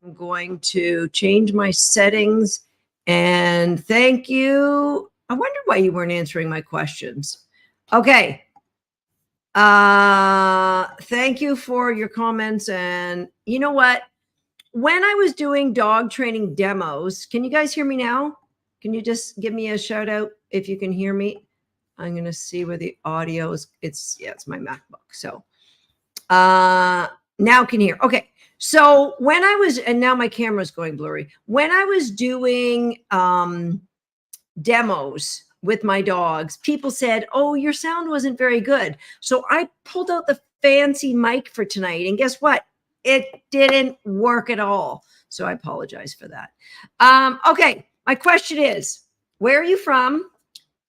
I'm going to change my settings and thank you. I wonder why you weren't answering my questions. Okay. Thank you for your comments. And you know what? When I was doing dog training demos, can you guys hear me now? Can you just give me a shout out if you can hear me? I'm going to see where the audio is. It's my MacBook. So, now can hear. Okay. So when I was, and now my camera's going blurry. When I was doing demos with my dogs, people said, "Oh, your sound wasn't very good." So I pulled out the fancy mic for tonight, and guess what? It didn't work at all. So I apologize for that. Okay. My question is, where are you from?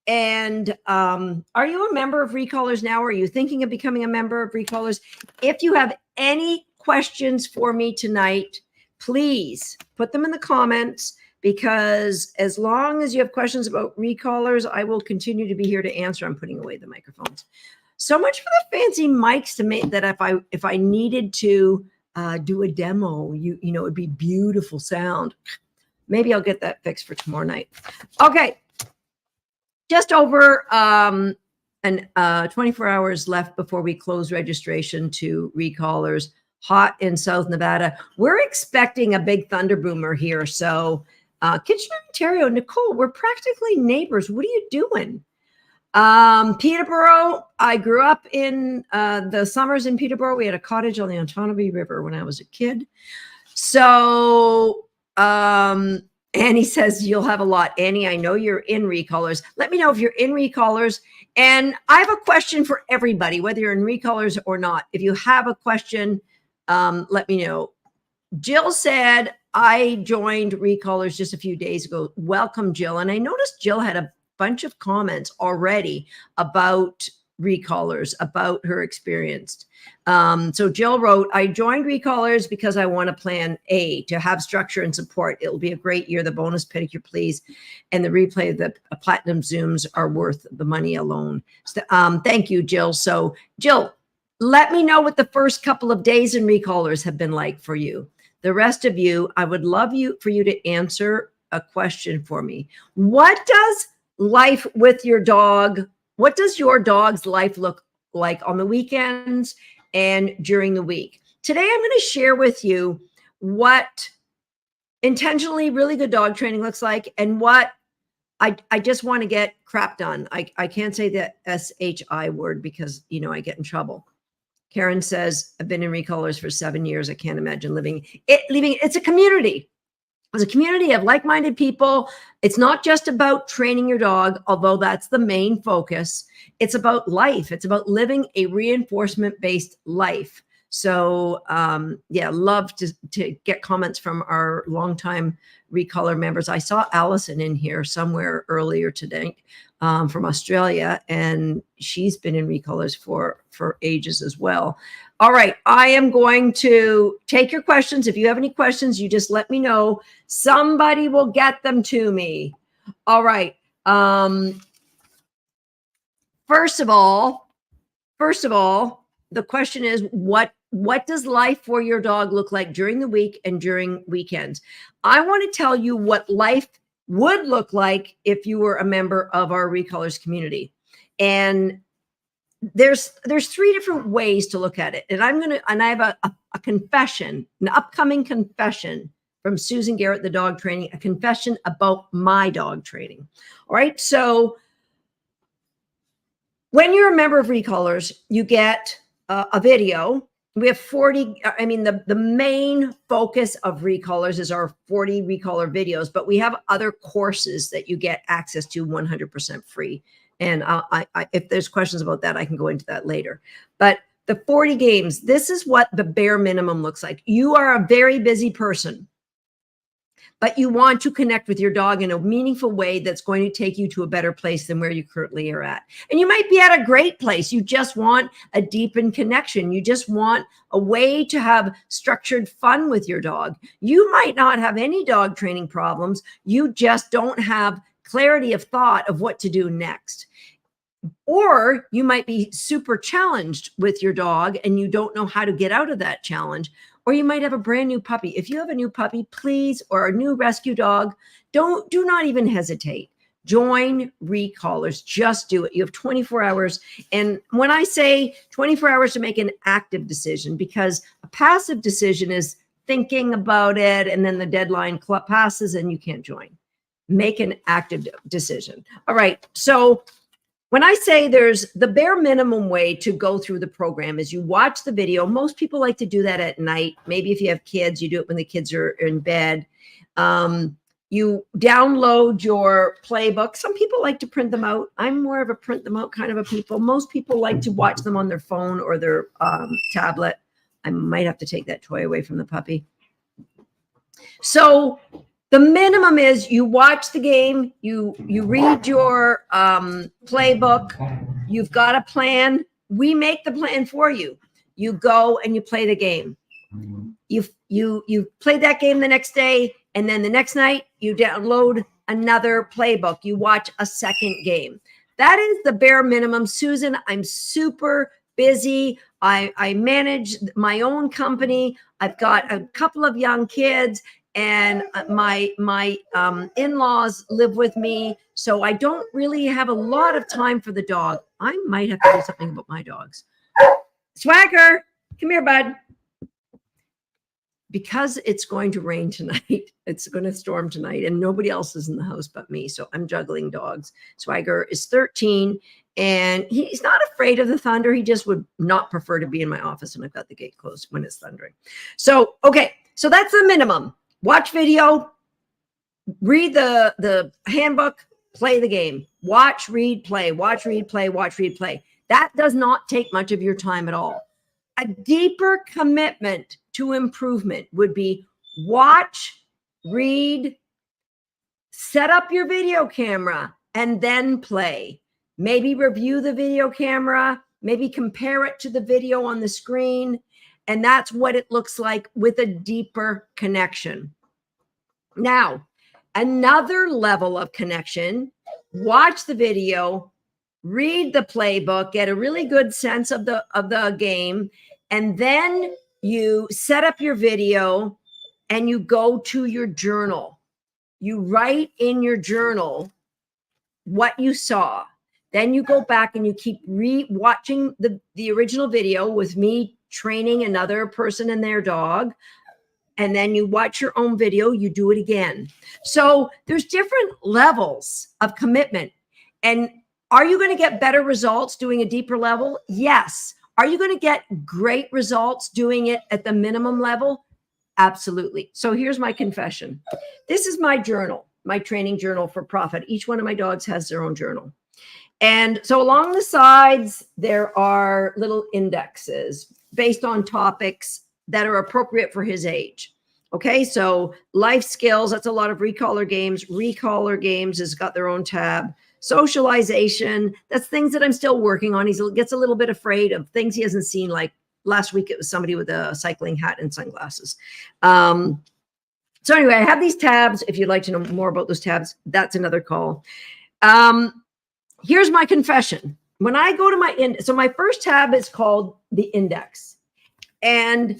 And are you a member of Recallers now? Or are you thinking of becoming a member of Recallers? If you have any questions for me tonight, please put them in the comments, because as long as you have questions about Recallers, I will continue to be here to answer. I'm putting away the microphones. So much for the fancy mics to make that if I needed to do a demo, you know, it'd be beautiful sound. Maybe I'll get that fixed for tomorrow night. Okay. Just over 24 hours left before we close registration to Recallers. Hot in South Nevada. We're expecting a big thunder boomer here. So Kitchener, Ontario, Nicole, we're practically neighbors. What are you doing? Peterborough, I grew up in the summers in Peterborough. We had a cottage on the Otonabee River when I was a kid. So Annie says, you'll have a lot. Annie, I know you're in Recallers. Let me know if you're in Recallers. And I have a question for everybody, whether you're in Recallers or not. If you have a question, let me know. Jill said, I joined Recallers just a few days ago. Welcome, Jill. And I noticed Jill had a bunch of comments already about Recallers, about her experience. So Jill wrote, I joined Recallers because I want a plan A to have structure and support. It'll be a great year. The bonus pedicure, please. And the replay of the platinum Zooms are worth the money alone. So, thank you, Jill. So Jill, let me know what the first couple of days in Recallers have been like for you. The rest of you, I would love for you to answer a question for me. What does life with your dog, what does your dog's life look like on the weekends and during the week? Today, I'm going to share with you what intentionally really good dog training looks like and what I just want to get crap done. I can't say the SHI word because, you know, I get in trouble. Karen says, I've been in Recallers for 7 years. I can't imagine leaving it. It's a community. It's a community of like-minded people. It's not just about training your dog, although that's the main focus. It's about life. It's about living a reinforcement-based life. So, yeah, love to get comments from our longtime Recaller members. I saw Allison in here somewhere earlier today from Australia, and she's been in Recallers for ages as well. All right, I am going to take your questions. If you have any questions, you just let me know. Somebody will get them to me. All right. First of all, the question is, what does life for your dog look like during the week and during weekends? I want to tell you what life would look like if you were a member of our Recallers community. And there's 3 different ways to look at it. And I have a confession, an upcoming confession from Susan Garrett, the dog training, a confession about my dog training. All right. So when you're a member of Recallers, you get a video. We have 40. I mean, the main focus of Recallers is our 40 Recaller videos, but we have other courses that you get access to 100% free. And if there's questions about that, I can go into that later. But the 40 games, this is what the bare minimum looks like. You are a very busy person, but you want to connect with your dog in a meaningful way that's going to take you to a better place than where you currently are at. And you might be at a great place. You just want a deepened connection. You just want a way to have structured fun with your dog. You might not have any dog training problems. You just don't have clarity of thought of what to do next. Or you might be super challenged with your dog and you don't know how to get out of that challenge. or you might have a brand new puppy. If you have a new puppy, please, or a new rescue dog, do not even hesitate. Join Recallers. Just do it. You have 24 hours. And when I say 24 hours to make an active decision, because a passive decision is thinking about it and then the deadline passes and you can't join. Make an active decision. All right. So when I say there's the bare minimum way to go through the program is you watch the video. Most people like to do that at night. Maybe if you have kids, you do it when the kids are in bed. You download your playbook. Some people like to print them out. I'm more of a print them out kind of a people. Most people like to watch them on their phone or their tablet. I might have to take that toy away from the puppy. So the minimum is you watch the game, you read your playbook, you've got a plan. We make the plan for you. You go and you play the game. You play that game the next day, and then the next night you download another playbook. You watch a second game. That is the bare minimum. Susan, I'm super busy. I manage my own company. I've got a couple of young kids, and my in-laws live with me, so I don't really have a lot of time for the dog. I might have to do something about my dogs. Swagger, come here, bud. Because it's going to rain tonight, it's going to storm tonight, and nobody else is in the house but me, so I'm juggling dogs. Swagger is 13, and he's not afraid of the thunder. He just would not prefer to be in my office, and I've got the gate closed when it's thundering. So, okay, so that's the minimum. Watch video, read the handbook, play the game. Watch, read, play, watch, read, play, watch, read, play. That does not take much of your time at all. A deeper commitment to improvement would be watch, read, set up your video camera, and then play. Maybe review the video camera, maybe compare it to the video on the screen. And that's what it looks like with a deeper connection. Now, another level of connection, watch the video, read the playbook, get a really good sense of the game, and then you set up your video and you go to your journal. You write in your journal what you saw. Then you go back and you keep watching the original video with me training another person and their dog. And then you watch your own video, you do it again. So there's different levels of commitment. And are you going to get better results doing a deeper level? Yes. Are you going to get great results doing it at the minimum level? Absolutely. So here's my confession. This is my journal, my training journal for profit. Each one of my dogs has their own journal. And so along the sides, there are little indexes based on topics that are appropriate for his age. Okay, so life skills, that's a lot of recaller games. Recaller games has got their own tab. Socialization, that's things that I'm still working on. He gets a little bit afraid of things he hasn't seen. Like last week, it was somebody with a cycling hat and sunglasses. So anyway, I have these tabs. If you'd like to know more about those tabs, that's another call. Here's my confession. When I go to so my first tab is called the index. And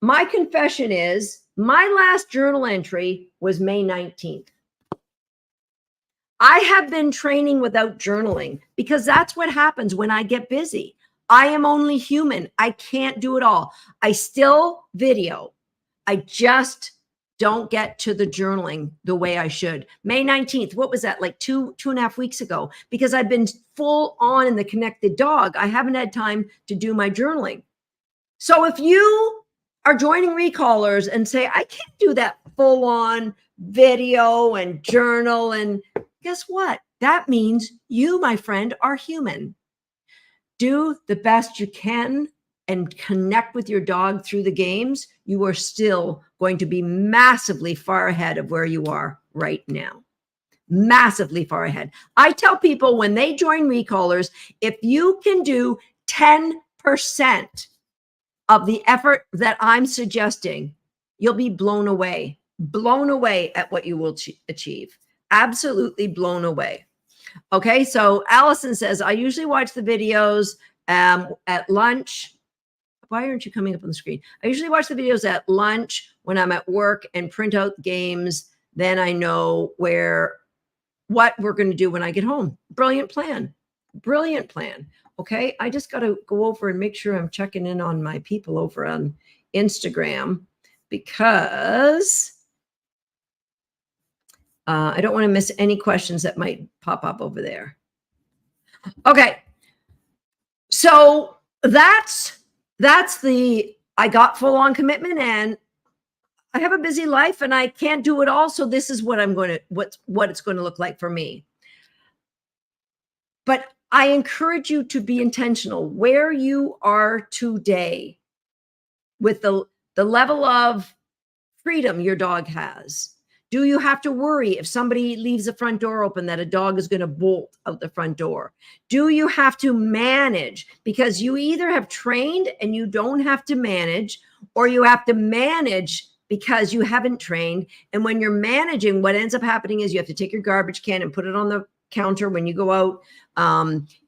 my confession is my last journal entry was May 19th. I have been training without journaling because that's what happens when I get busy. I am only human. I can't do it all. I still video. I just don't get to the journaling the way I should. May 19th, what was that? Like two and a half weeks ago, because I've been full on in the connected dog. I haven't had time to do my journaling. So if you are joining Recallers and say, I can't do that full on video and journal, and guess what? That means you, my friend, are human. Do the best you can and connect with your dog through the games. You are still going to be massively far ahead of where you are right now. Massively far ahead. I tell people when they join Recallers, if you can do 10% of the effort that I'm suggesting, you'll be blown away at what you will achieve. Absolutely blown away. Okay, so Allison says, I usually watch the videos at lunch why aren't you coming up on the screen? I usually watch the videos at lunch when I'm at work and print out games. Then I know what we're going to do when I get home. Brilliant plan. Brilliant plan. Okay. I just got to go over and make sure I'm checking in on my people over on Instagram because I don't want to miss any questions that might pop up over there. Okay. So that's I got full on commitment and I have a busy life and I can't do it all. So this is what what it's going to look like for me. But I encourage you to be intentional where you are today with the level of freedom your dog has. Do you have to worry if somebody leaves the front door open that a dog is going to bolt out the front door? Do you have to manage? Because you either have trained and you don't have to manage, or you have to manage because you haven't trained. And when you're managing, what ends up happening is you have to take your garbage can and put it on the counter when you go out.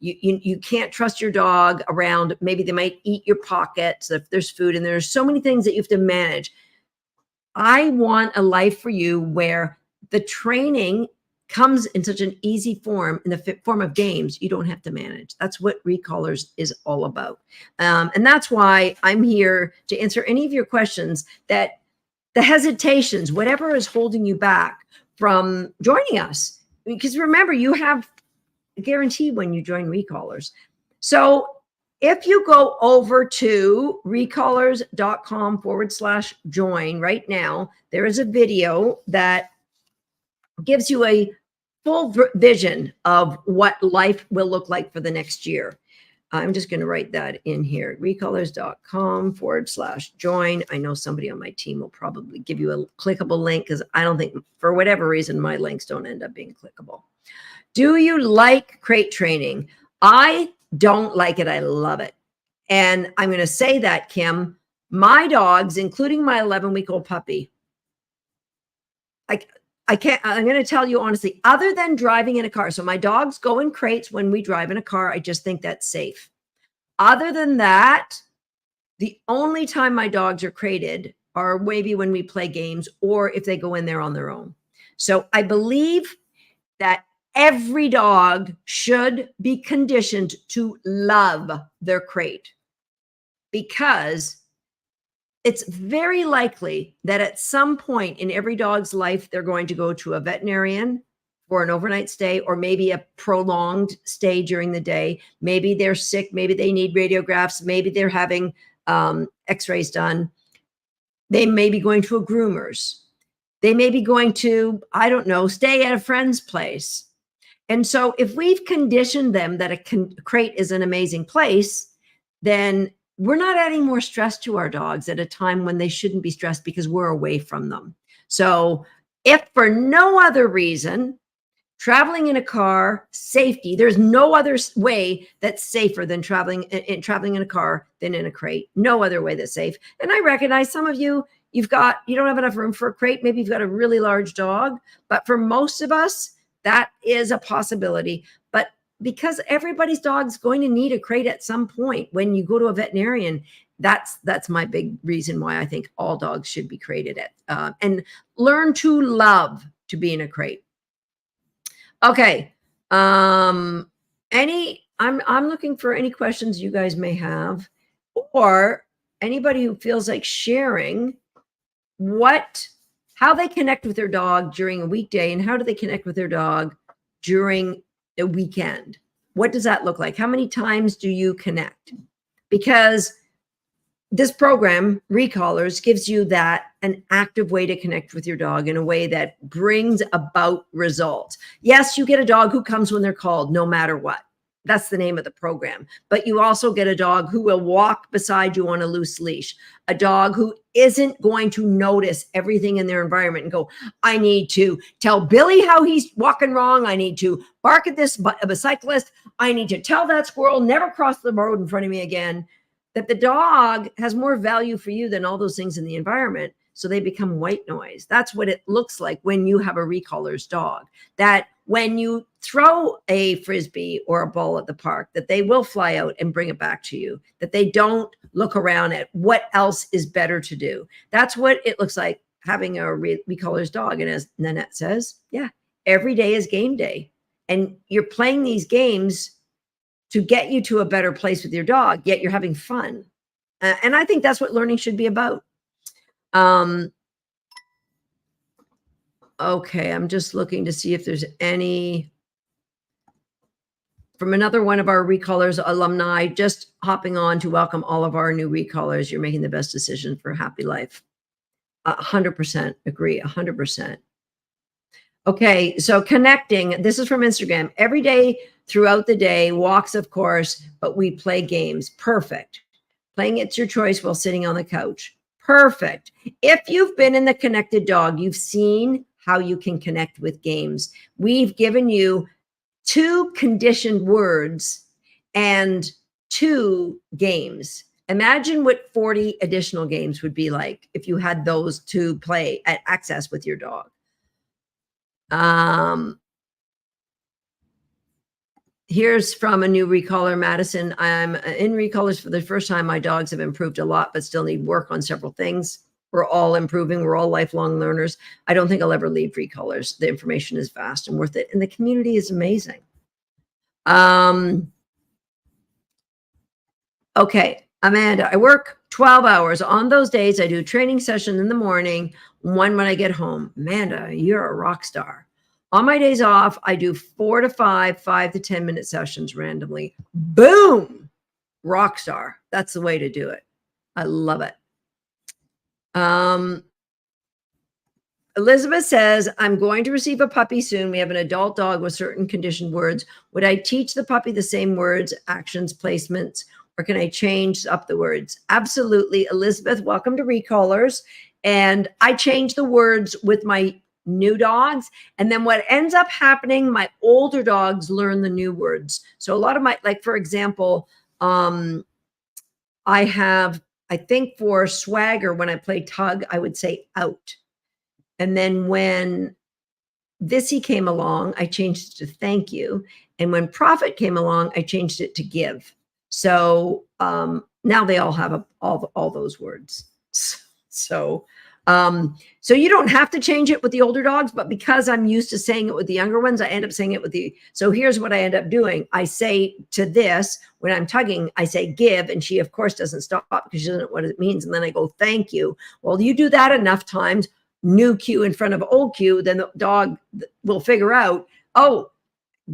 You can't trust your dog around. Maybe they might eat your pockets if there's food, and there's so many things that you have to manage. I want a life for you where the training comes in such an easy form, in the form of games. You don't have to manage. That's what Recallers is all about. And that's why I'm here to answer any of your questions, that the hesitations, whatever is holding you back from joining us. Because remember, you have a guarantee when you join Recallers. So if you go over to recallers.com/join right now, there is a video that gives you a full vision of what life will look like for the next year. I'm just going to write that in here, recallers.com/join. I know somebody on my team will probably give you a clickable link because I don't think, for whatever reason, my links don't end up being clickable. Do you like crate training? I don't like it. I love it. And I'm going to say that, Kim, my dogs, including my 11-week-old puppy, I'm going to tell you honestly, other than driving in a car. So my dogs go in crates when we drive in a car. I just think that's safe. Other than that, the only time my dogs are crated are maybe when we play games or if they go in there on their own. So I believe that every dog should be conditioned to love their crate, because it's very likely that at some point in every dog's life, they're going to go to a veterinarian for an overnight stay, or maybe a prolonged stay during the day. Maybe they're sick. Maybe they need radiographs. Maybe they're having x-rays done. They may be going to a groomer's. They may be going to, I don't know, stay at a friend's place. And so if we've conditioned them that a crate is an amazing place, then we're not adding more stress to our dogs at a time when they shouldn't be stressed because we're away from them. So if for no other reason, traveling in a car, safety, there's no other way that's safer than traveling in a car than in a crate. No other way that's safe. And I recognize some of you, you don't have enough room for a crate. Maybe you've got a really large dog, but for most of us, that is a possibility. But because everybody's dog's going to need a crate at some point when you go to a veterinarian, that's my big reason why I think all dogs should be crated and learn to love to be in a crate. Okay. I'm looking for any questions you guys may have, or anybody who feels like sharing how they connect with their dog during a weekday, and how do they connect with their dog during a weekend? What does that look like? How many times do you connect? Because this program, Recallers, gives you an active way to connect with your dog in a way that brings about results. Yes, you get a dog who comes when they're called, no matter what. That's the name of the program. But you also get a dog who will walk beside you on a loose leash, a dog who isn't going to notice everything in their environment and go, I need to tell Billy how he's walking wrong. I need to bark at this cyclist. I need to tell that squirrel never cross the road in front of me again. That the dog has more value for you than all those things in the environment. So they become white noise. That's what it looks like when you have a Recallers dog. That when you throw a Frisbee or a ball at the park, that they will fly out and bring it back to you, that they don't look around at what else is better to do. That's what it looks like having a recolor's dog. And as Nanette says, yeah, every day is game day. And you're playing these games to get you to a better place with your dog, yet you're having fun. And I think that's what learning should be about. Okay, I'm just looking to see if there's any from another one of our Recolors alumni, just hopping on to welcome all of our new Recolors. You're making the best decision for a happy life. 100% agree, 100%. Okay, so connecting. This is from Instagram. Every day throughout the day, walks, of course, but we play games. Perfect. Playing It's Your Choice while sitting on the couch. Perfect. If you've been in the Connected Dog, you've seen how you can connect with games. We've given you 2 conditioned words and 2 games. Imagine what 40 additional games would be like if you had those to play at access with your dog. Here's from a new Recolor, Madison. I'm in Recolors for the first time. My dogs have improved a lot, but still need work on several things. We're all improving. We're all lifelong learners. I don't think I'll ever leave Recolors. The information is vast and worth it. And the community is amazing. Okay, Amanda, I work 12 hours. On those days, I do a training session in the morning, one when I get home. Amanda, you're a rock star. On my days off, I do 4 to 5 to 10 minute sessions randomly. Boom, rock star. That's the way to do it. I love it. Elizabeth says, I'm going to receive a puppy soon. We have an adult dog with certain conditioned words. Would I teach the puppy the same words, actions, placements, or can I change up the words? Absolutely. Elizabeth, welcome to Recolors. And I change the words with my new dogs. And then what ends up happening, my older dogs learn the new words. So a lot of my, like, for example, I think for Swagger, when I play tug, I would say out. And then when Vissy came along, I changed it to thank you. And when Profit came along, I changed it to give. So now they all have all those words. So you don't have to change it with the older dogs, but because I'm used to saying it with the younger ones, I end up saying it with so here's what I end up doing. I say to this, when I'm tugging, I say give, and she of course doesn't stop because she doesn't know what it means. And then I go, thank you. Well, you do that enough times, new cue in front of old cue, then the dog will figure out, oh,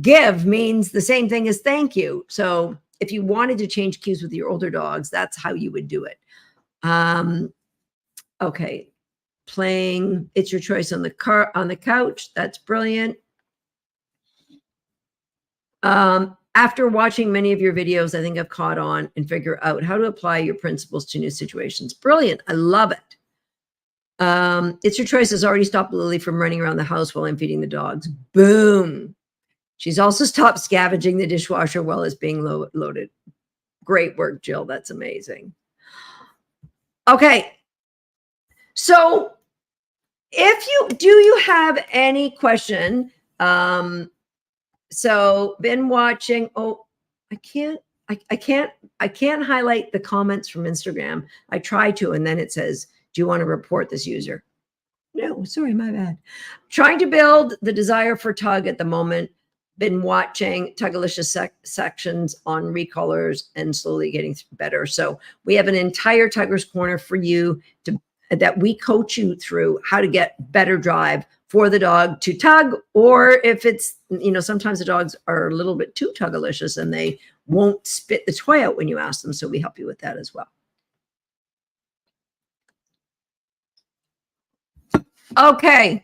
give means the same thing as thank you. So if you wanted to change cues with your older dogs, that's how you would do it. Okay. Playing It's Your Choice on the couch. That's brilliant. After watching many of your videos, I think I've caught on and figure out how to apply your principles to new situations. Brilliant. I love it. It's Your Choice has already stopped Lily from running around the house while I'm feeding the dogs. Boom. She's also stopped scavenging the dishwasher while it's being loaded. Great work, Jill. That's amazing. Okay. So do you have any question? So been watching, I can't highlight the comments from Instagram. I try to, and then it says, do you want to report this user? No, sorry, my bad. Trying to build the desire for tug at the moment. Been watching Tugalicious sections on Recolors and slowly getting better. So we have an entire Tugger's Corner for you that we coach you through how to get better drive for the dog to tug, or if it's, sometimes the dogs are a little bit too Tugalicious and they won't spit the toy out when you ask them. So we help you with that as well. Okay.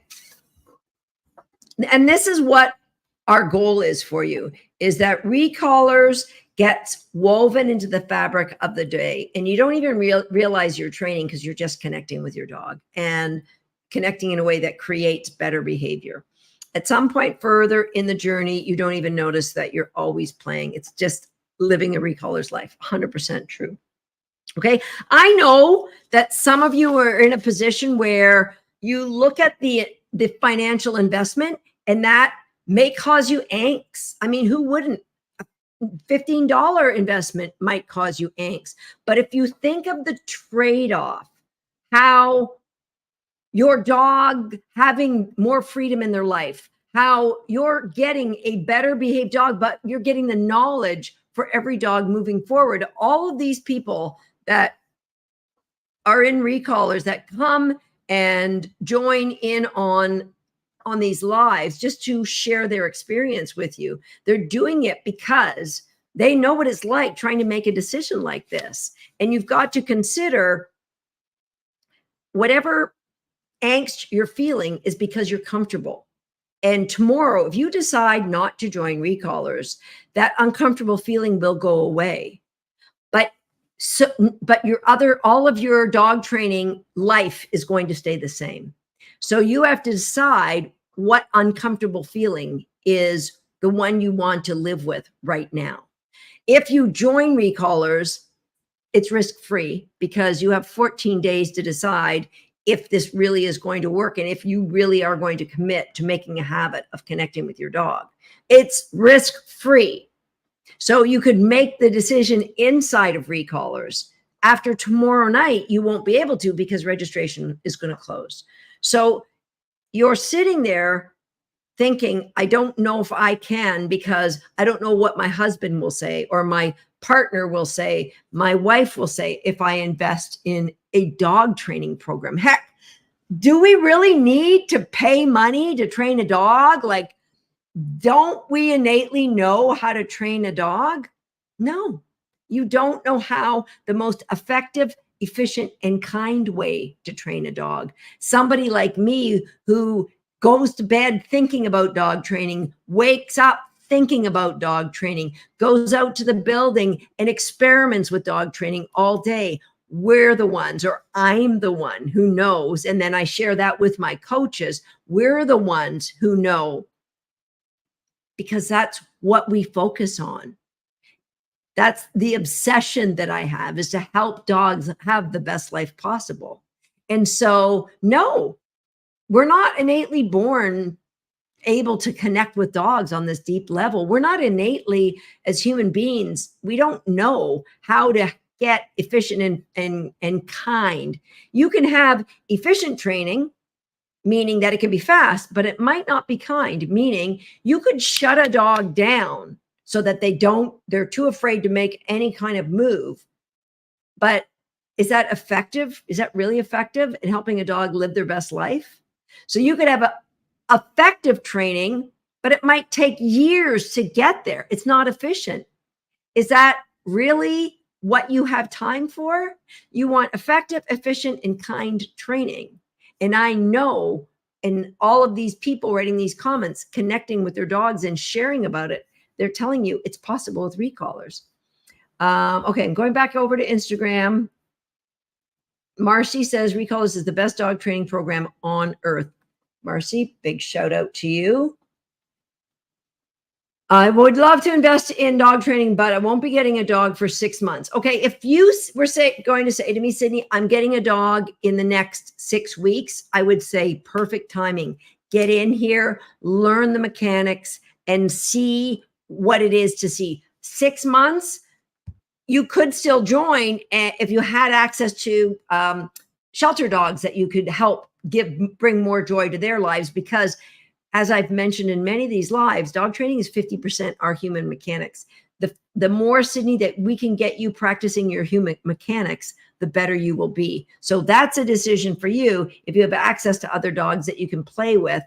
And this is what our goal is for you, is that Recolors gets woven into the fabric of the day. And you don't even realize you're training because you're just connecting with your dog and connecting in a way that creates better behavior. At some point further in the journey, you don't even notice that you're always playing. It's just living a Recolors life. 100% true. Okay. I know that some of you are in a position where you look at the financial investment, and that may cause you angst. I mean, who wouldn't? A $15 investment might cause you angst. But if you think of the trade-off, how your dog having more freedom in their life, how you're getting a better behaved dog, but you're getting the knowledge for every dog moving forward. All of these people that are in recallers that come and join in on these lives just to share their experience with you. They're doing it because they know what it's like trying to make a decision like this. And you've got to consider whatever angst you're feeling is because you're comfortable. And tomorrow, if you decide not to join recallers, that uncomfortable feeling will go away. But all of your dog training life is going to stay the same. So you have to decide what uncomfortable feeling is the one you want to live with right now. If you join recallers, it's risk-free because you have 14 days to decide if this really is going to work and if you really are going to commit to making a habit of connecting with your dog. It's risk-free. So you could make the decision inside of recallers. After tomorrow night, you won't be able to because registration is going to close. So you're sitting there thinking, I don't know if I can because I don't know what my husband will say or my partner will say, my wife will say if I invest in a dog training program. Heck, do we really need to pay money to train a dog? Like, don't we innately know how to train a dog? No, you don't know how the most effective, efficient, and kind way to train a dog. Somebody like me who goes to bed thinking about dog training, wakes up thinking about dog training, goes out to the building and experiments with dog training all day. We're the ones, or I'm the one who knows. And then I share that with my coaches. We're the ones who know because that's what we focus on. That's the obsession that I have, is to help dogs have the best life possible. And so, no, we're not innately born able to connect with dogs on this deep level. We're not innately, as human beings, we don't know how to get efficient and kind. You can have efficient training, meaning that it can be fast, but it might not be kind, meaning you could shut a dog down so that they're too afraid to make any kind of move. But is that effective? Is that really effective in helping a dog live their best life? So you could have effective training, but it might take years to get there. It's not efficient. Is that really what you have time for? You want effective, efficient, and kind training. And I know, and all of these people writing these comments, connecting with their dogs and sharing about it, they're telling you it's possible with recallers. Okay, I'm going back over to Instagram. Marcy says recallers is the best dog training program on earth. Marcy, big shout out to you. I would love to invest in dog training, but I won't be getting a dog for 6 months. Okay, if you were going to say to me, Sydney, I'm getting a dog in the next 6 weeks, I would say perfect timing. Get in here, learn the mechanics, and see what it is to see. 6 months, you could still join if you had access to shelter dogs that you could help bring more joy to their lives, because as I've mentioned in many of these lives, dog training is 50% our human mechanics. The more, Sydney, that we can get you practicing your human mechanics, the better you will be. So that's a decision for you if you have access to other dogs that you can play with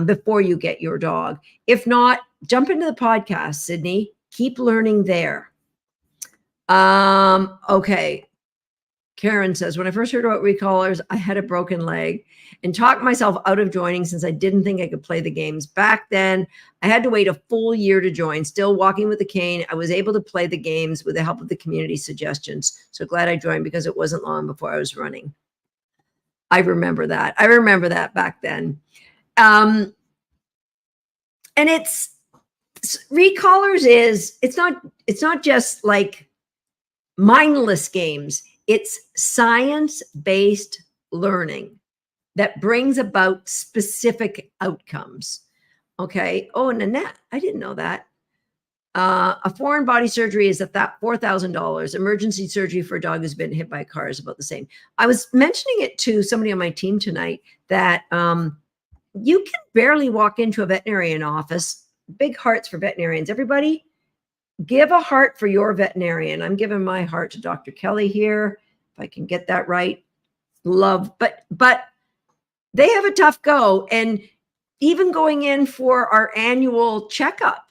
before you get your dog. If not, jump into the podcast, Sydney. Keep learning there. Okay. Karen says, when I first heard about recallers, I had a broken leg and talked myself out of joining since I didn't think I could play the games. Back then, I had to wait a full year to join. Still walking with a cane, I was able to play the games with the help of the community suggestions. So glad I joined because it wasn't long before I was running. I remember that. I remember that back then. And recallers it's not just like mindless games. It's science-based learning that brings about specific outcomes. Okay. Oh, and Annette, I didn't know that. A foreign body surgery is at that $4,000. Emergency surgery for a dog who's been hit by a car is about the same. I was mentioning it to somebody on my team tonight that you can barely walk into a veterinarian office. Big hearts for veterinarians. Everybody, give a heart for your veterinarian. I'm giving my heart to Dr. Kelly here, if I can get that right. Love, but they have a tough go, and even going in for our annual checkup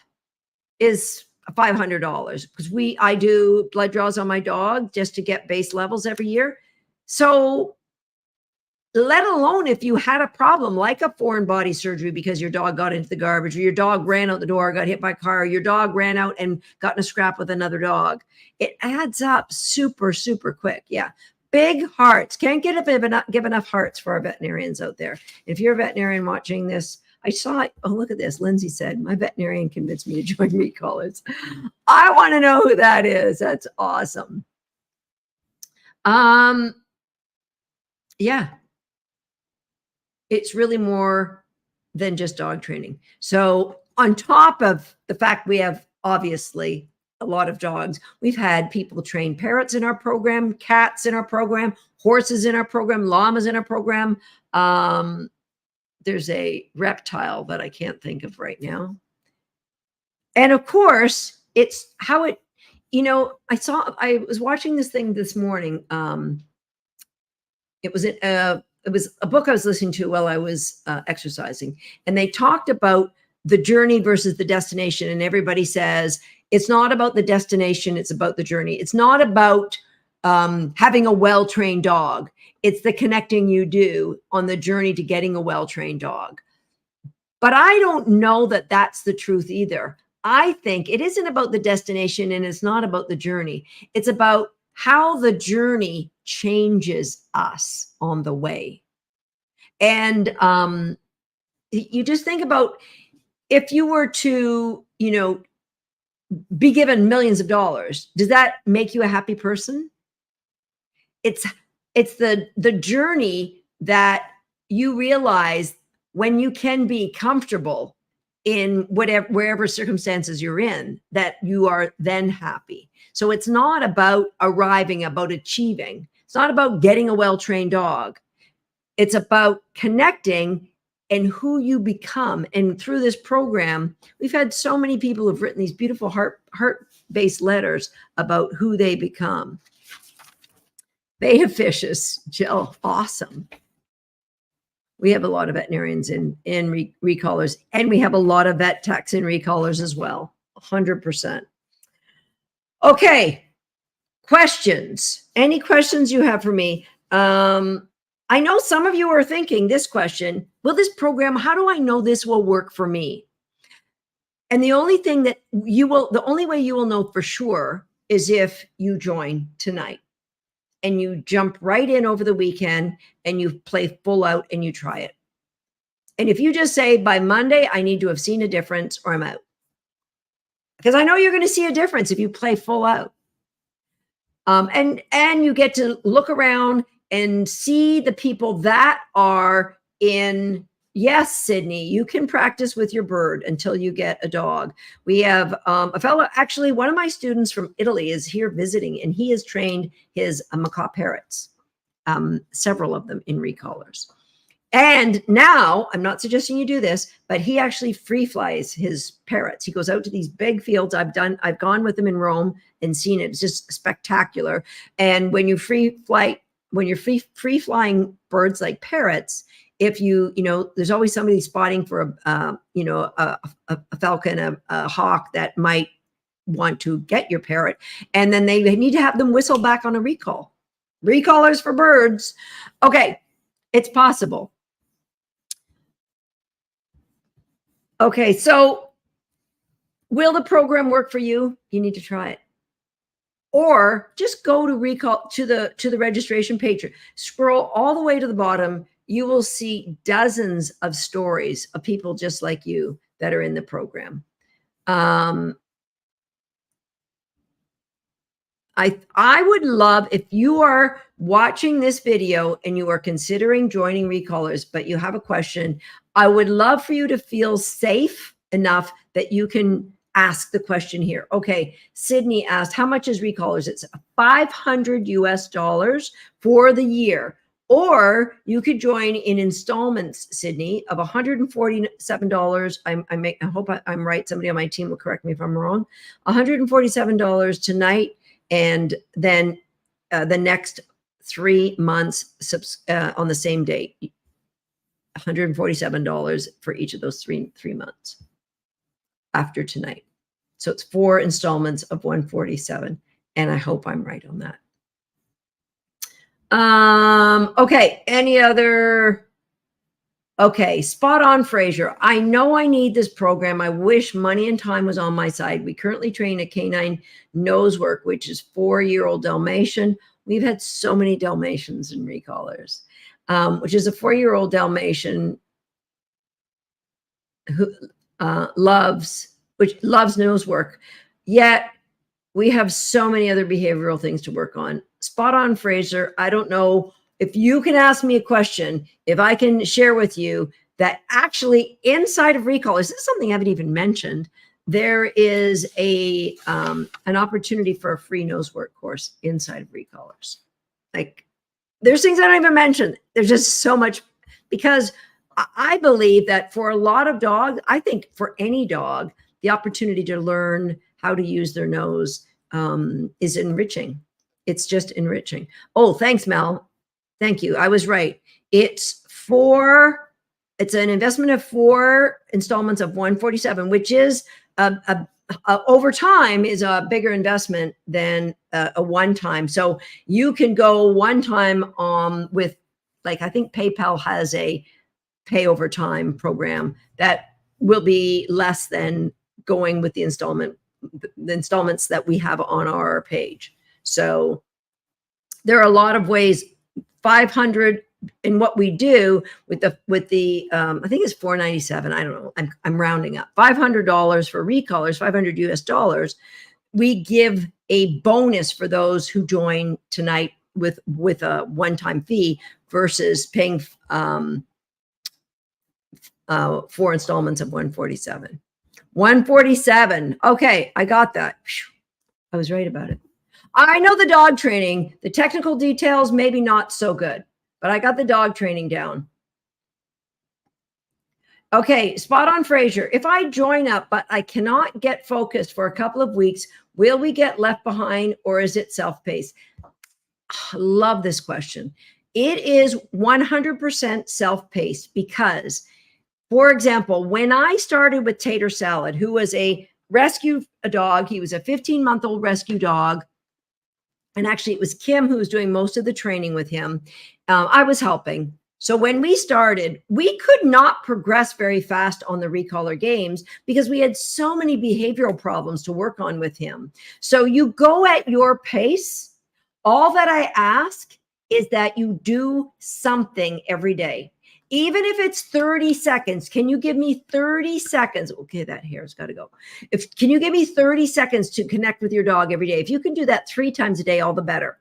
is $500 because I do blood draws on my dog just to get base levels every year. So let alone if you had a problem like a foreign body surgery because your dog got into the garbage, or your dog ran out the door, got hit by a car, or your dog ran out and got in a scrap with another dog. It adds up super, super quick. Yeah. Big hearts. Can't give enough hearts for our veterinarians out there. If you're a veterinarian watching this, I saw it. Oh, look at this. Lindsay said, my veterinarian convinced me to join Recallers. I want to know who that is. That's awesome. Yeah. It's really more than just dog training. So on top of the fact we have obviously a lot of dogs, we've had people train parrots in our program, cats in our program, horses in our program, llamas in our program. There's a reptile that I can't think of right now. And of course, it's how it, I was watching this thing this morning. It was a book I was listening to while I was exercising, and they talked about the journey versus the destination. And everybody says it's not about the destination; it's about the journey. It's not about having a well-trained dog. It's the connecting you do on the journey to getting a well-trained dog. But I don't know that that's the truth either. I think it isn't about the destination, and it's not about the journey. It's about how the journey changes us on the way. And you just think about if you were to, be given millions of dollars, does that make you a happy person? It's the journey that you realize when you can be comfortable in wherever circumstances you're in, that you are then happy. So it's not about arriving, about achieving. It's not about getting a well-trained dog. It's about connecting and who you become. And through this program, we've had so many people who've written these beautiful heart-based letters about who they become. Beta fishes, Jill, awesome. We have a lot of veterinarians in recallers, and we have a lot of vet techs in recallers as well, 100%. Okay, questions. Any questions you have for me? I know some of you are thinking this question, will this program, how do I know this will work for me? And the only way you will know for sure is if you join tonight and you jump right in over the weekend and you play full out and you try it. And if you just say by Monday, I need to have seen a difference or I'm out. Because I know you're going to see a difference if you play full out. And you get to look around and see the people that are in, yes, Sydney, you can practice with your bird until you get a dog. We have a fellow, actually, one of my students from Italy is here visiting, and he has trained his macaw parrots, several of them in recallers. And now, I'm not suggesting you do this, but he actually free flies his parrots. He goes out to these big fields. I've gone with him in Rome and seen it. It's just spectacular. And when you free flying birds like parrots, if there's always somebody spotting for a falcon, a hawk that might want to get your parrot, and then they need to have them whistle back on a recall. Recallers for birds. Okay, it's possible. Okay, so will the program work for you? You need to try it. Or just go to the registration page. Scroll all the way to the bottom. You will see dozens of stories of people just like you that are in the program. I would love, if you are watching this video and you are considering joining Recallers, but you have a question, I would love for you to feel safe enough that you can ask the question here. Okay, Sydney asked, how much is Recallers? It's $500 US for the year. Or you could join in installments, Sydney, of $147. I hope I'm right. Somebody on my team will correct me if I'm wrong. $147 tonight, and then the next 3 months on the same date. $147 for each of those three months after tonight. So it's 4 installments of 147, and I hope I'm right on that. Okay, any other? Okay, spot on, Fraser. I know I need this program. I wish money and time was on my side. We currently train a canine nose work, which is 4-year-old Dalmatian. We've had so many Dalmatians in Recallers, which is a 4-year-old Dalmatian who loves nose work. Yet we have so many other behavioral things to work on. Spot on, Fraser. I don't know if you can ask me a question, if I can share with you that actually inside of Recallers, this is something I haven't even mentioned, there is an opportunity for a free nose work course inside of Recallers. Like, there's things I don't even mention. There's just so much, because I believe that for a lot of dogs, I think for any dog, the opportunity to learn how to use their nose is enriching. It's just enriching. Oh, thanks, Mel. Thank you. I was right. It's an investment of 4 installments of 147, which is over time is a bigger investment than a one-time. So you can go one time with, like, I think PayPal has a pay over time program that will be less than going with the installments that we have on our page. So there are a lot of ways. 500 in what we do with the I think it's 497. I don't know. I'm rounding up. $500 for Recallers, $500 US. We give a bonus for those who join tonight with a one-time fee versus paying 4 installments of 147. 147. Okay, I got that. I was right about it. I know the dog training, the technical details, maybe not so good, but I got the dog training down. Okay, spot on, Fraser. If I join up, but I cannot get focused for a couple of weeks, will we get left behind, or is it self-paced? Love this question. It is 100% self-paced because, for example, when I started with Tater Salad, who was a rescue dog, he was a 15-month-old rescue dog. And actually, it was Kim who was doing most of the training with him. I was helping. So when we started, we could not progress very fast on the Recaller games because we had so many behavioral problems to work on with him. So you go at your pace. All that I ask is that you do something every day. Even if it's 30 seconds, can you give me 30 seconds? Okay, that hair's got to go. Can you give me 30 seconds to connect with your dog every day? If you can do that 3 times a day, all the better.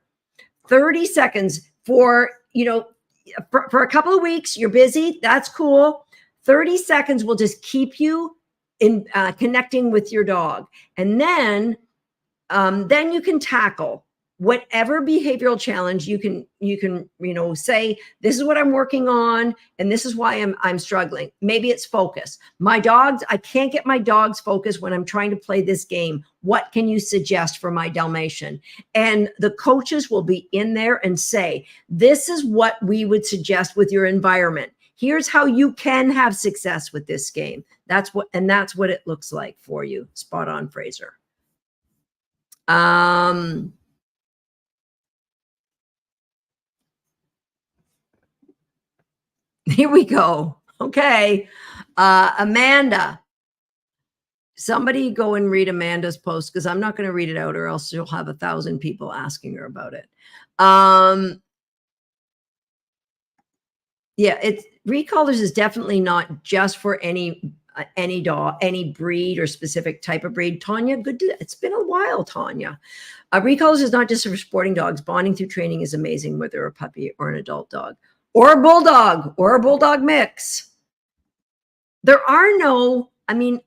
30 seconds for a couple of weeks, you're busy. That's cool. 30 seconds will just keep you in connecting with your dog. And then you can tackle whatever behavioral challenge you can say, this is what I'm working on and this is why I'm struggling. Maybe it's focus. I can't get my dog's focus when I'm trying to play this game. What can you suggest for my Dalmatian? And the coaches will be in there and say, this is what we would suggest with your environment. Here's how you can have success with this game. That's what it looks like for you. Spot on, Fraser. Here we go. Okay. Amanda. Somebody go and read Amanda's post because I'm not going to read it out or else you'll have 1,000 people asking her about it. Yeah, Recallers is definitely not just for any any dog, any breed or specific type of breed. Tanya, it's been a while, Tanya. Recallers is not just for sporting dogs. Bonding through training is amazing, whether a puppy or an adult dog or a bulldog mix. There are no, I mean,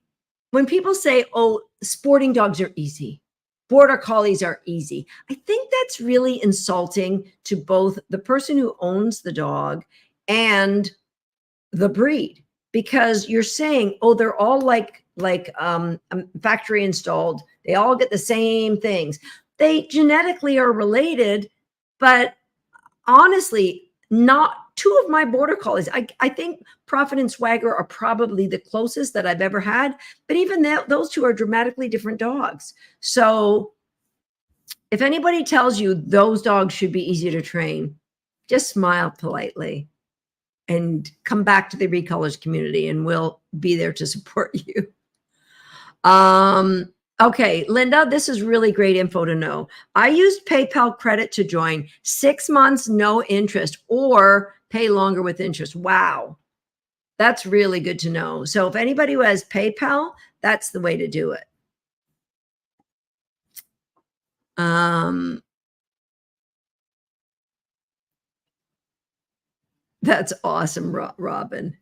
when people say, oh, sporting dogs are easy, border collies are easy, I think that's really insulting to both the person who owns the dog and the breed, because you're saying, oh, they're all like factory installed. They all get the same things. They genetically are related, but honestly, not two of my border collies. I think Prophet and Swagger are probably the closest that I've ever had, but even those two are dramatically different dogs. So if anybody tells you those dogs should be easy to train, just smile politely and come back to the recolors community, and we'll be there to support you. Okay, Linda, this is really great info to know. I used PayPal credit to join. 6 months, no interest, or pay longer with interest. Wow. That's really good to know. So if anybody who has PayPal, that's the way to do it. That's awesome, Robin.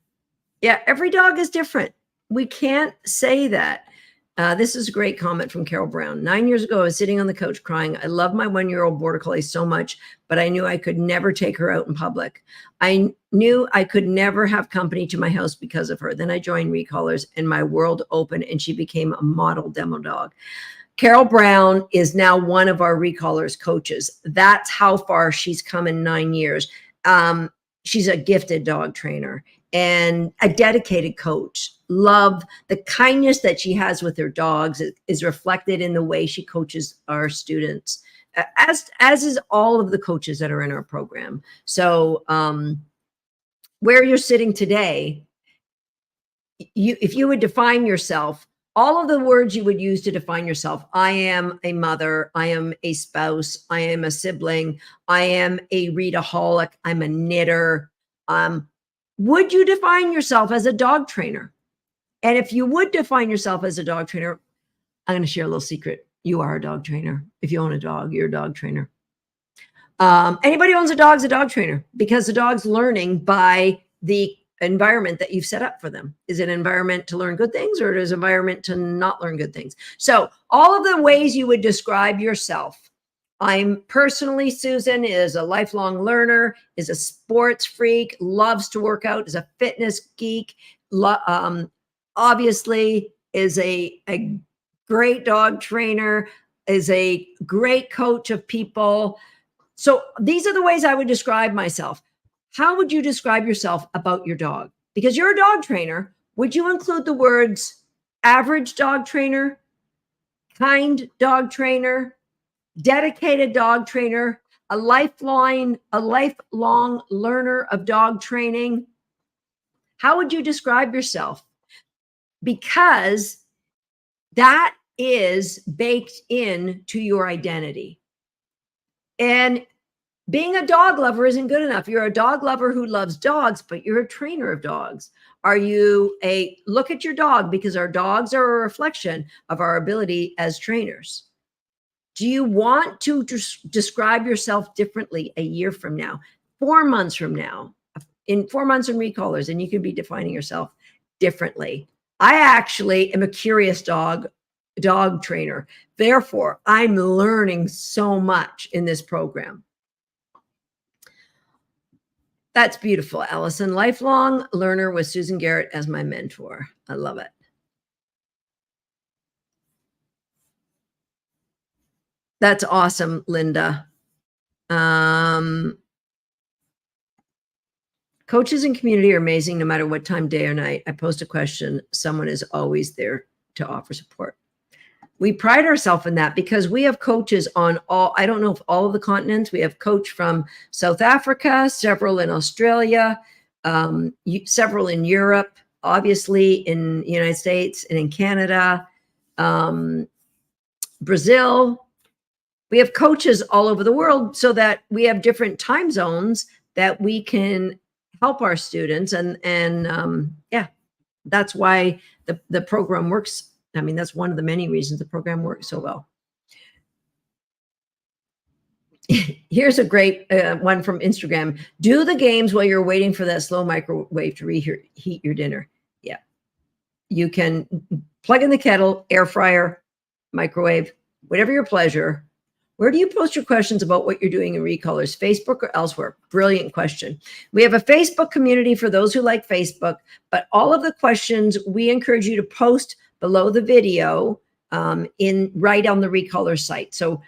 Yeah, every dog is different. We can't say that. This is a great comment from Carol Brown. 9 years ago, I was sitting on the couch crying. I love my 1-year-old border collie so much, but I knew I could never take her out in public. I knew I could never have company to my house because of her. Then I joined Recolors and my world opened and she became a model demo dog. Carol Brown is now one of our Recolors coaches. That's how far she's come in 9 years. She's a gifted dog trainer and a dedicated coach. Love the kindness that she has with her dogs is reflected in the way she coaches our students, as is all of the coaches that are in our program. So where you're sitting today, if you would define yourself, all of the words you would use to define yourself: I am a mother, I am a spouse, I am a sibling, I am a readaholic, I'm a knitter. Would you define yourself as a dog trainer? And if you would define yourself as a dog trainer, I'm going to share a little secret. You are a dog trainer. If you own a dog, you're a dog trainer. Anybody who owns a dog is a dog trainer, because the dog's learning by the environment that you've set up for them. Is it an environment to learn good things, or is it an environment to not learn good things? So all of the ways you would describe yourself. I'm personally, Susan is a lifelong learner, is a sports freak, loves to work out, is a fitness geek, obviously is a great dog trainer, is a great coach of people. So these are the ways I would describe myself. How would you describe yourself about your dog? Because you're a dog trainer. Would you include the words average dog trainer, kind dog trainer, dedicated dog trainer, a lifelong learner of dog training? How would you describe yourself? Because that is baked into your identity. And being a dog lover isn't good enough. You're a dog lover who loves dogs, but you're a trainer of dogs. Are you look at your dog, because our dogs are a reflection of our ability as trainers. Do you want to describe yourself differently a year from now, 4 months from now, in 4 months in Recolors, and you can be defining yourself differently? I actually am a curious dog trainer. Therefore, I'm learning so much in this program. That's beautiful, Allison. Lifelong learner with Susan Garrett as my mentor. I love it. That's awesome, Linda. Coaches and community are amazing no matter what time, day or night. I post a question, someone is always there to offer support. We pride ourselves in that because we have coaches on I don't know if all of the continents. We have coach from South Africa, several in Australia, several in Europe, obviously in the United States and in Canada, Brazil. We have coaches all over the world so that we have different time zones that we can help our students. And yeah, that's why the program works. I mean, that's one of the many reasons the program works so well. Here's a great one from Instagram. Do the games while you're waiting for that slow microwave to reheat your dinner. Yeah. You can plug in the kettle, air fryer, microwave, whatever your pleasure. Where do you post your questions about what you're doing in Recolors, Facebook or elsewhere? Brilliant question. We have a Facebook community for those who like Facebook, but all of the questions we encourage you to post below the video right on the Recolors site. So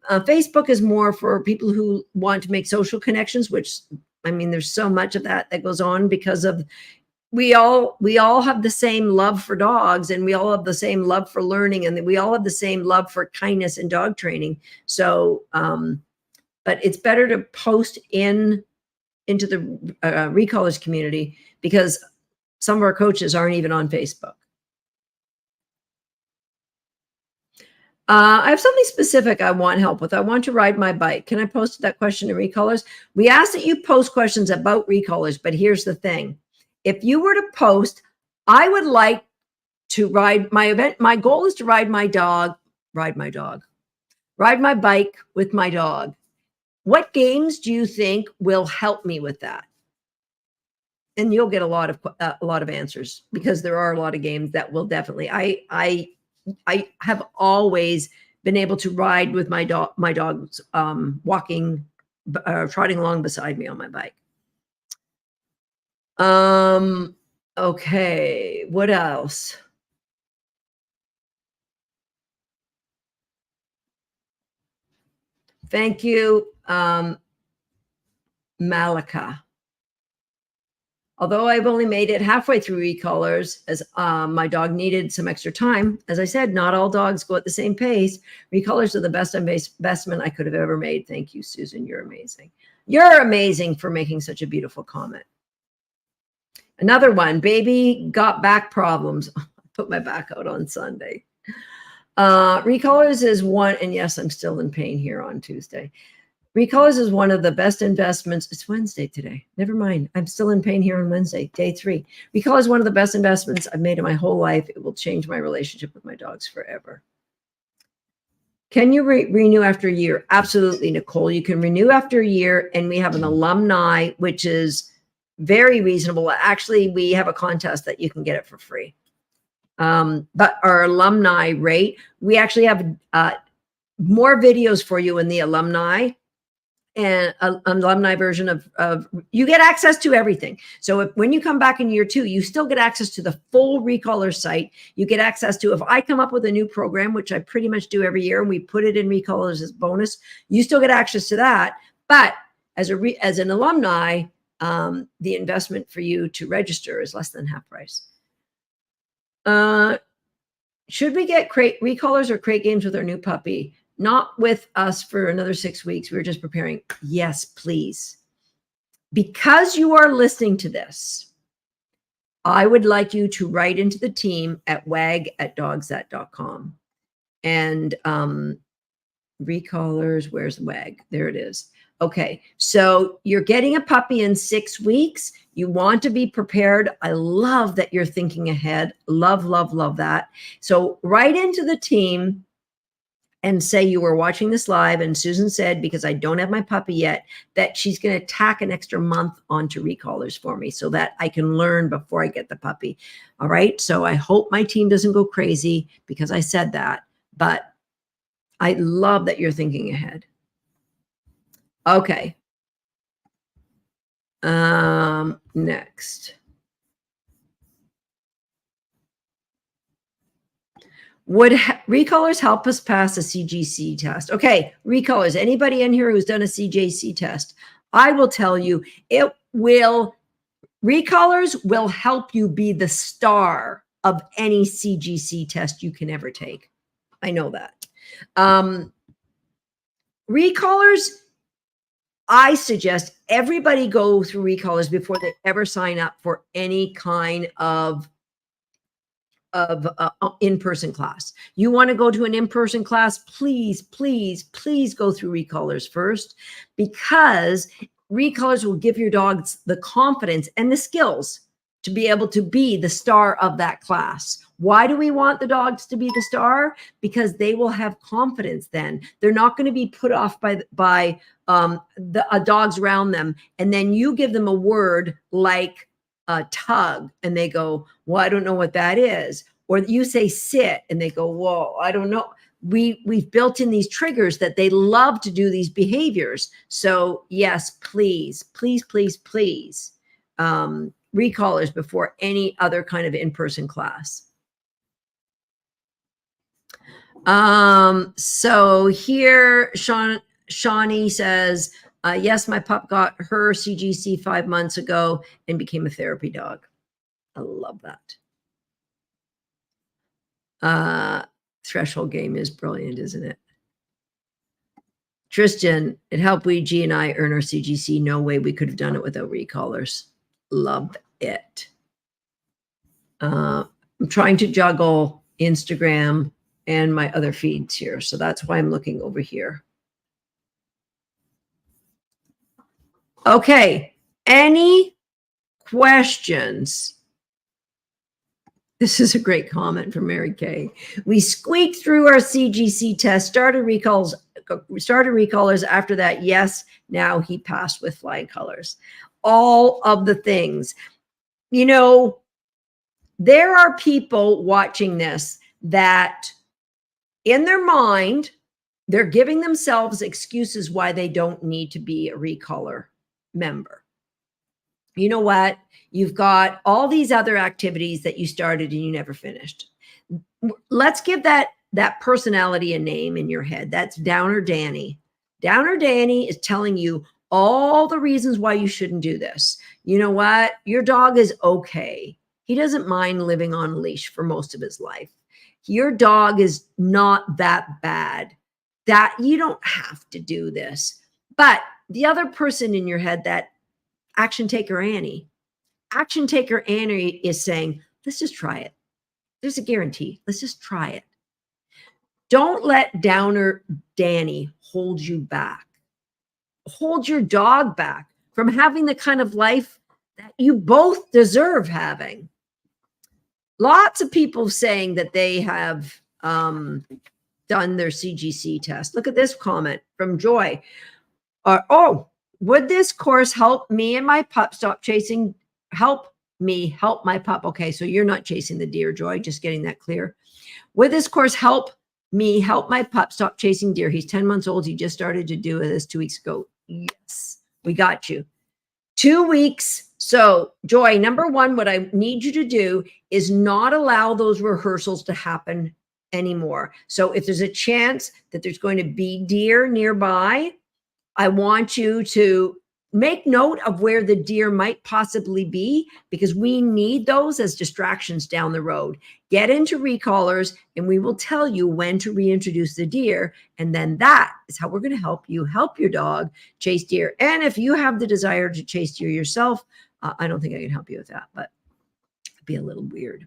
Facebook is more for people who want to make social connections, which, I mean, there's so much of that goes on because of we all have the same love for dogs, and we all have the same love for learning, and we all have the same love for kindness and dog training. So, but it's better to post into the Recolors community because some of our coaches aren't even on Facebook. I have something specific I want help with. I want to ride my bike. Can I post that question in Recolors? We ask that you post questions about Recolors, but here's the thing. If you were to post, I would like to ride my event. My goal is to ride my bike with my dog. What games do you think will help me with that? And you'll get a lot of answers because there are a lot of games that will definitely. I have always been able to ride with my dogs walking, trotting along beside me on my bike. Okay, what else? Thank you, Malika. Although I've only made it halfway through Recolors, as my dog needed some extra time. As I said, not all dogs go at the same pace. Recolors are the best investment I could have ever made. Thank you, Susan. You're amazing. You're amazing for making such a beautiful comment. Another one, baby got back problems. I put my back out on Sunday. Recolors is one, and yes, I'm still in pain here on Tuesday. Recolors is one of the best investments. It's Wednesday today. Never mind. I'm still in pain here on Wednesday, day 3. Recolors is one of the best investments I've made in my whole life. It will change my relationship with my dogs forever. Can you renew after a year? Absolutely, Nicole. You can renew after a year, and we have an alumni, which is very reasonable. Actually, we have a contest that you can get it for free. But our alumni rate, we actually have more videos for you in the alumni and alumni version of you get access to everything. So when you come back in year 2, you still get access to the full Recolors site. You get access to, if I come up with a new program, which I pretty much do every year, and we put it in Recolors as bonus, you still get access to that. But as an alumni, the investment for you to register is less than half price. Should we get Recolors or crate games with our new puppy? Not with us for another 6 weeks. We're just preparing. Yes, please. Because you are listening to this, I would like you to write into the team at wag@dogsthat.com. And Recolors, where's WAG? There it is. Okay, so you're getting a puppy in 6 weeks. You want to be prepared. I love that you're thinking ahead. Love, love, love that. So write into the team and say you were watching this live, and Susan said, because I don't have my puppy yet, that she's going to tack an extra month onto Recolors for me so that I can learn before I get the puppy. All right, so I hope my team doesn't go crazy because I said that, but I love that you're thinking ahead. Okay. Next. Would Recolors help us pass a CJC test? Okay, Recolors, anybody in here who's done a CJC test, I will tell you, Recolors will help you be the star of any CJC test you can ever take. I know that. Recolors, I suggest everybody go through Recolors before they ever sign up for any kind of in-person class. You want to go to an in-person class, please, please, please go through Recolors first, because Recolors will give your dogs the confidence and the skills to be able to be the star of that class. Why do we want the dogs to be the star? Because they will have confidence then. They're not going to be put off by dogs around them. And then you give them a word like a tug and they go, well, I don't know what that is. Or you say sit and they go, whoa, I don't know. We've built in these triggers that they love to do these behaviors. So yes, please, please, please, please, recallers before any other kind of in-person class. So here, Shawnee says, yes, my pup got her CGC 5 months ago and became a therapy dog. I love that. Threshold game is brilliant, isn't it? Tristan, it helped Ouija and I earn our CGC. No way we could have done it without recallers. Love it. I'm trying to juggle Instagram and my other feeds here. So that's why I'm looking over here. Okay. Any questions? This is a great comment from Mary Kay. We squeaked through our CGC test, started recallers after that. Yes, now he passed with flying colors. All of the things. You know, there are people watching this that in their mind, they're giving themselves excuses why they don't need to be a recaller member. You know what? You've got all these other activities that you started and you never finished. Let's give that personality a name in your head. That's Downer Danny. Downer Danny is telling you all the reasons why you shouldn't do this. You know what? Your dog is okay. He doesn't mind living on a leash for most of his life. Your dog is not that bad that you don't have to do this. But the other person in your head, that action taker Annie is saying, let's just try it. There's a guarantee. Let's just try it. Don't let Downer Danny hold you back. Hold your dog back from having the kind of life that you both deserve having. Lots of people saying that they have done their CGC test. Look at this comment from Joy. Would this course help me and my pup stop chasing? Help my pup. Okay, so you're not chasing the deer, Joy, just getting that clear. Would this course help my pup stop chasing deer? He's 10 months old. He just started to do this 2 weeks ago. Yes, we got you. 2 weeks. So, Joy, number one, what I need you to do is not allow those rehearsals to happen anymore. So if there's a chance that there's going to be deer nearby, I want you to make note of where the deer might possibly be, because we need those as distractions down the road. Get into recallers and we will tell you when to reintroduce the deer. And then that is how we're going to help you help your dog chase deer. And if you have the desire to chase deer yourself, I don't think I can help you with that, but it'd be a little weird.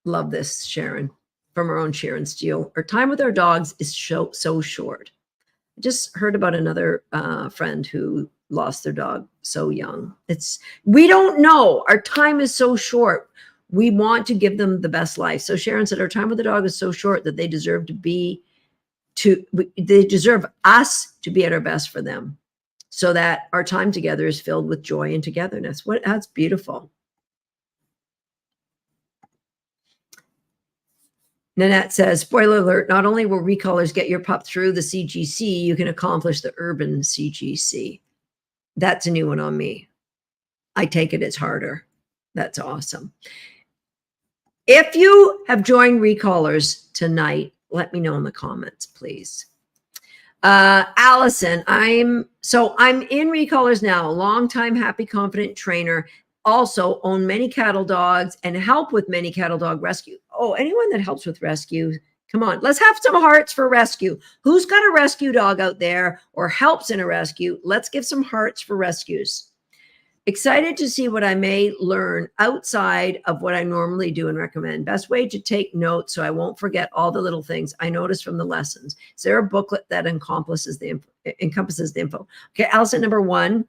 Love this, Sharon, from our own Sharon Steele. Our time with our dogs is so short. I just heard about another friend who lost their dog so young. We don't know. Our time is so short. We want to give them the best life. So Sharon said, our time with the dog is so short that they deserve they deserve us to be at our best for them, so that our time together is filled with joy and togetherness. That's beautiful. Nanette says, spoiler alert, not only will recallers get your pup through the CGC, you can accomplish the urban CGC. That's a new one on me. I take it it's harder. That's awesome. If you have joined recallers tonight, let me know in the comments, please. Allison, I'm in recallers now, a long-time happy, confident trainer. Also own many cattle dogs and help with many cattle dog rescue. Oh, anyone that helps with rescue, come on, let's have some hearts for rescue. Who's got a rescue dog out there or helps in a rescue? Let's give some hearts for rescues. Excited to see what I may learn outside of what I normally do and recommend. Best way to take notes so I won't forget all the little things I noticed from the lessons. Is there a booklet that encompasses the info? Okay, Allison, number one,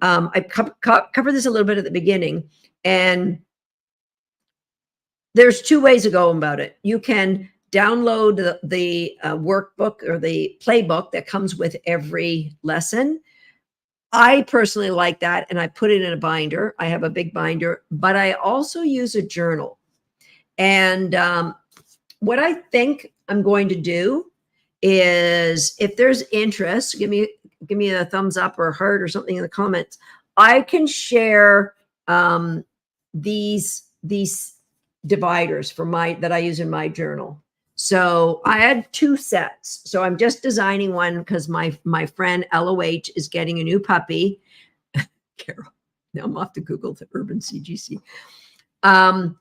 I covered this a little bit at the beginning, and there's two ways of going about it. You can download the workbook or the playbook that comes with every lesson. I personally like that, and I put it in a binder. I have a big binder, but I also use a journal. And what I think I'm going to do is, if there's interest, give me a thumbs up or a heart or something in the comments. I can share these dividers for that I use in my journal. So I had 2 sets. So I'm just designing one because my friend LOH is getting a new puppy. Carol, now I'm off to Google the Urban CGC.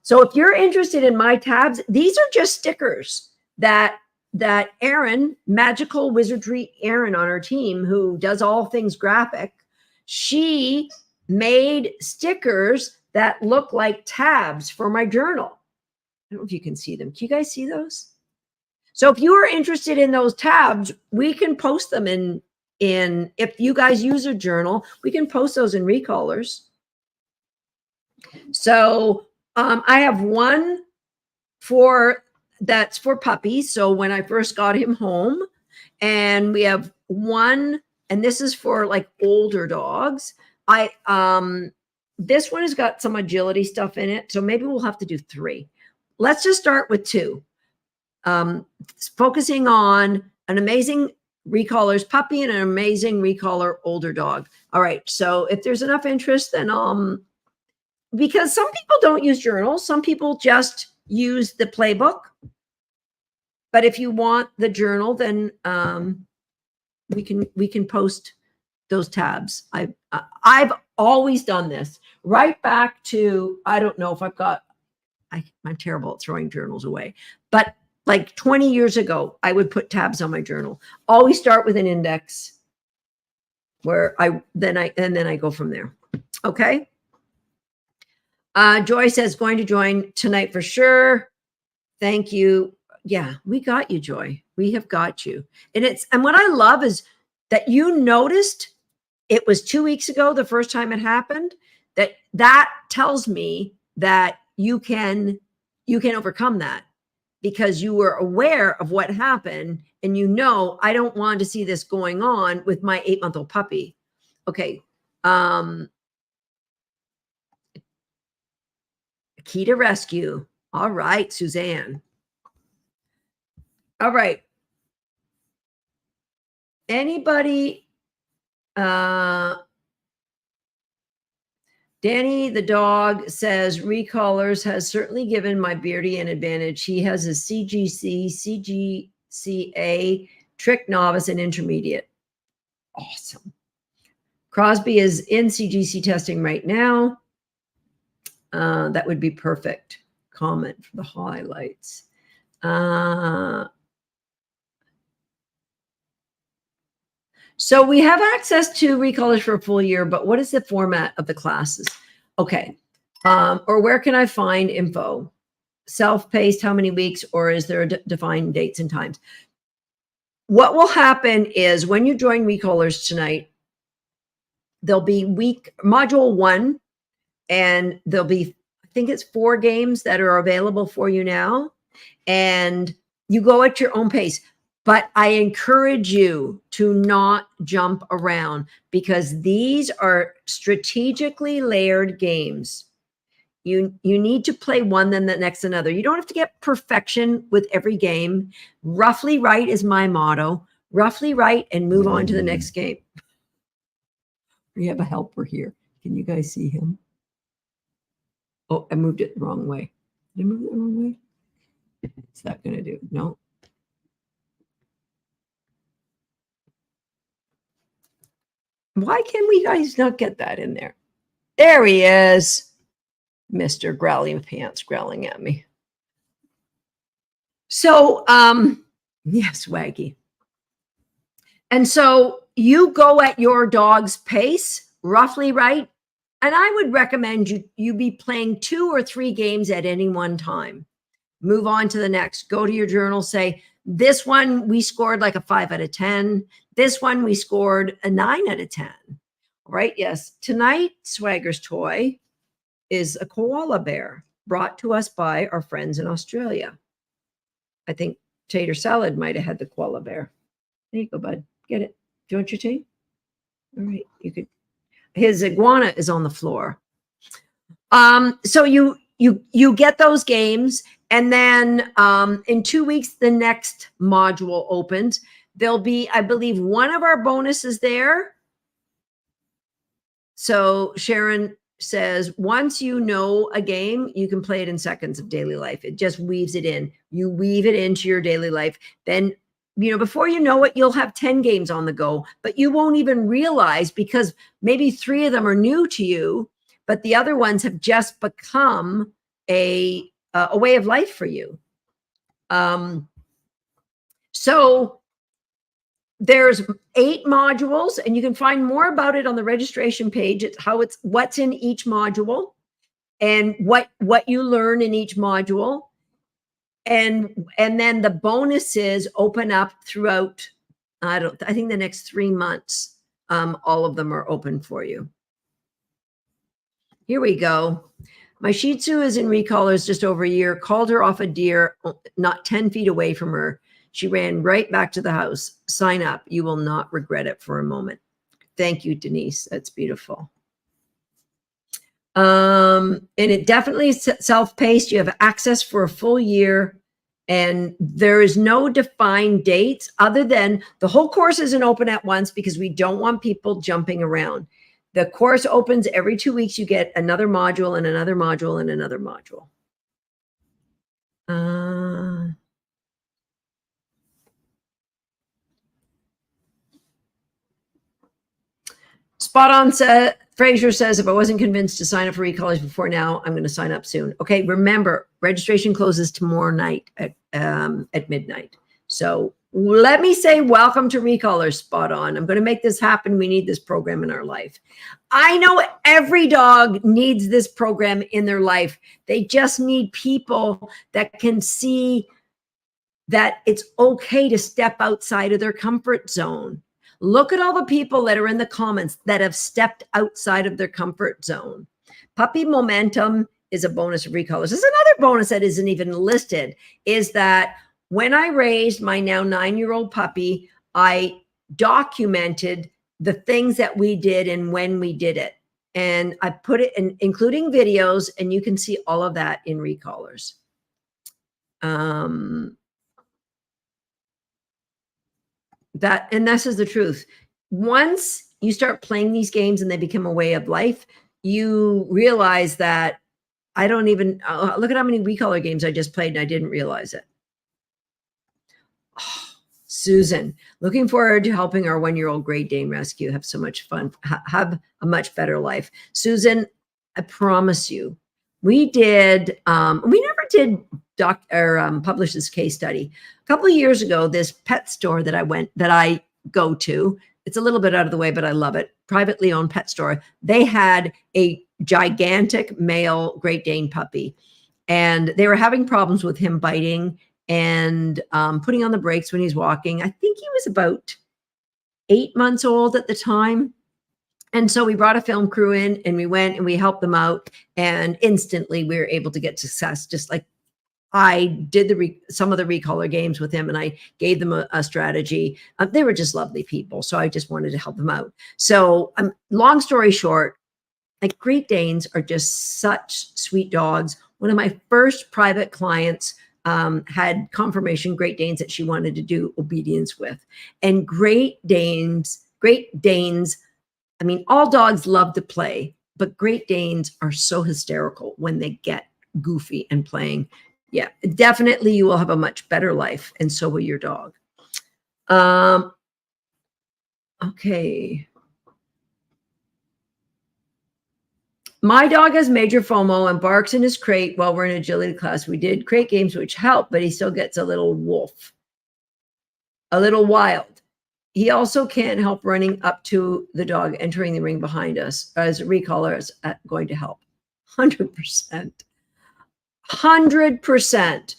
So if you're interested in my tabs, these are just stickers that Erin, Magical Wizardry Erin on our team, who does all things graphic, she made stickers that look like tabs for my journal. I don't know if you can see them. Can you guys see those? So if you are interested in those tabs, we can post them in if you guys use a journal, we can post those in Recallers. So I have one that's for puppies. So when I first got him home, and we have one, and this is for like older dogs. This one has got some agility stuff in it. So maybe we'll have to do 3. Let's just start with 2. Focusing on an amazing Recallers puppy and an amazing Recaller older dog. All right. So if there's enough interest, then because some people don't use journals, some people just use the playbook. But if you want the journal, then we can post those tabs. I've always done this right back to, I don't know if I've got, I'm terrible at throwing journals away, but like 20 years ago, I would put tabs on my journal. Always start with an index where then I go from there. Okay. Joy says, going to join tonight for sure. Thank you. Yeah, we got you, Joy. We have got you. And what I love is that you noticed it was 2 weeks ago, the first time it happened. That tells me that you can overcome that, because you were aware of what happened, and I don't want to see this going on with my 8-month-old puppy. Okay. Key to rescue. All right, Suzanne. All right. Anybody? Danny the dog says, Recallers has certainly given my Beardy an advantage. He has a CGC, CGCA, Trick Novice, and Intermediate. Awesome. Crosby is in CGC testing right now. That would be perfect. Comment for the highlights. So we have access to Recallers for a full year, but what is the format of the classes? Okay. Or where can I find info? Self-paced, how many weeks, or is there defined dates and times? What will happen is when you join Recallers tonight, there'll be module 1, and there'll be, I think it's 4 games that are available for you now, and you go at your own pace. But I encourage you to not jump around, because these are strategically layered games. You need to play one, then the next another. You don't have to get perfection with every game. Roughly right is my motto. Roughly right and move on to the next game. We have a helper here. Can you guys see him? Oh, I moved it the wrong way. Did I move it the wrong way? What's that going to do? No. Why can we guys not get that in there? There he is. Mr. Growly Pants growling at me. So, yes, Waggy. And so you go at your dog's pace, roughly right. And I would recommend you be playing 2 or 3 games at any one time. Move on to the next. Go to your journal, say, this one we scored like a 5 out of 10. This one we scored a 9 out of 10. right? Yes. Tonight, Swagger's toy is a koala bear brought to us by our friends in Australia. I think Tater Salad might have had the koala bear. There you go, bud. Get it. Do you want your tea? All right. You could. His iguana is on the floor. So you get those games, and then in 2 weeks the next module opens. There'll be, I believe, one of our bonuses there. So Sharon says, once you know a game, you can play it in seconds of daily life. It just weaves it in. You weave it into your daily life. Then, before you know it, you'll have 10 games on the go, but you won't even realize, because maybe 3 of them are new to you, but the other ones have just become a way of life for you. So there's 8 modules, and you can find more about it on the registration page. It's what's in each module and what you learn in each module. And then the bonuses open up throughout, I think the next 3 months, all of them are open for you. Here we go. My Shih Tzu is in recolors just over a year. Called her off a deer not 10 feet away from her. She ran right back to the house. Sign up. You will not regret it for a moment. Thank you, Denise. That's beautiful. And it definitely is self-paced. You have access for a full year, and there is no defined dates other than the whole course isn't open at once because we don't want people jumping around. The course opens every 2 weeks. You get another module and another module and another module. Spot on said, Fraser says, if I wasn't convinced to sign up for eCollege before now, I'm going to sign up soon. Okay, remember, registration closes tomorrow night at midnight. So let me say welcome to Recolors, Spot on. I'm going to make this happen. We need this program in our life. I know every dog needs this program in their life. They just need people that can see that it's okay to step outside of their comfort zone. Look at all the people that are in the comments that have stepped outside of their comfort zone. Puppy Momentum is a bonus of Recolors. There's another bonus that isn't even listed, is that when I raised my now 9-year-old puppy, I documented the things that we did and when we did it. And I put it in, including videos, and you can see all of that in Recolors. And this is the truth. Once you start playing these games and they become a way of life, you realize that I don't even look at how many Recolor games I just played and I didn't realize it. Oh, Susan, looking forward to helping our 1-year-old Great Dane rescue. Have so much fun. Have a much better life. Susan, I promise you, we did, we never did publish this case study. A couple of years ago, this pet store that I go to, it's a little bit out of the way, but I love it. Privately owned pet store. They had a gigantic male Great Dane puppy, and they were having problems with him biting and putting on the brakes when he's walking. I think he was about 8 months old at the time. And so we brought a film crew in and we went and we helped them out, and instantly we were able to get success. Just like I did some of the Recolor games with him, and I gave them a strategy. They were just lovely people. So I just wanted to help them out. So long story short, like Great Danes are just such sweet dogs. One of my first private clients had confirmation Great Danes that she wanted to do obedience with. And Great Danes, I mean, all dogs love to play, but Great Danes are so hysterical when they get goofy and playing. Yeah, definitely you will have a much better life, and so will your dog. Okay. My dog has major FOMO and barks in his crate while we're in agility class. We did crate games, which help, but he still gets a little wolf, a little wild. He also can't help running up to the dog entering the ring behind us. As a Recolor is going to help. 100%. 100%.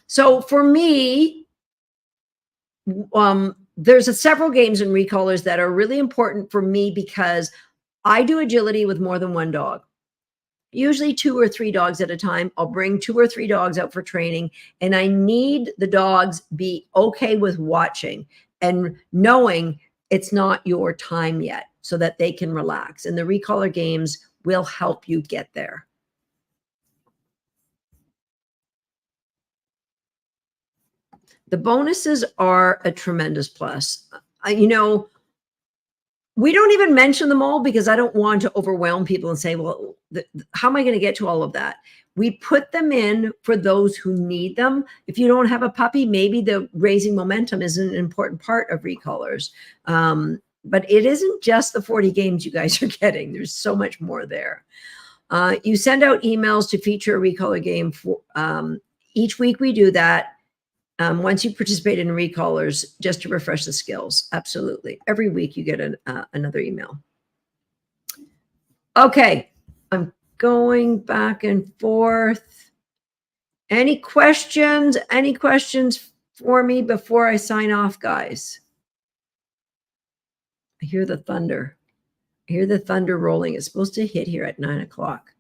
So for me, there's several games in recallers that are really important for me because I do agility with more than one dog, usually 2 or 3 dogs at a time. I'll bring 2 or 3 dogs out for training, and I need the dogs be okay with watching and knowing it's not your time yet so that they can relax. And the recaller games will help you get there. The bonuses are a tremendous plus. You know, we don't even mention them all because I don't want to overwhelm people and say, well, how am I going to get to all of that? We put them in for those who need them. If you don't have a puppy, maybe the raising momentum is an important part of recallers. But it isn't just the 40 games you guys are getting. There's so much more there. You send out emails to feature a recaller game. For each week we do that. Once you participate in recallers, just to refresh the skills. Absolutely. Every week you get another email. Okay. I'm going back and forth. Any questions? Any questions for me before I sign off, guys? I hear the thunder. I hear the thunder rolling. It's supposed to hit here at 9 o'clock.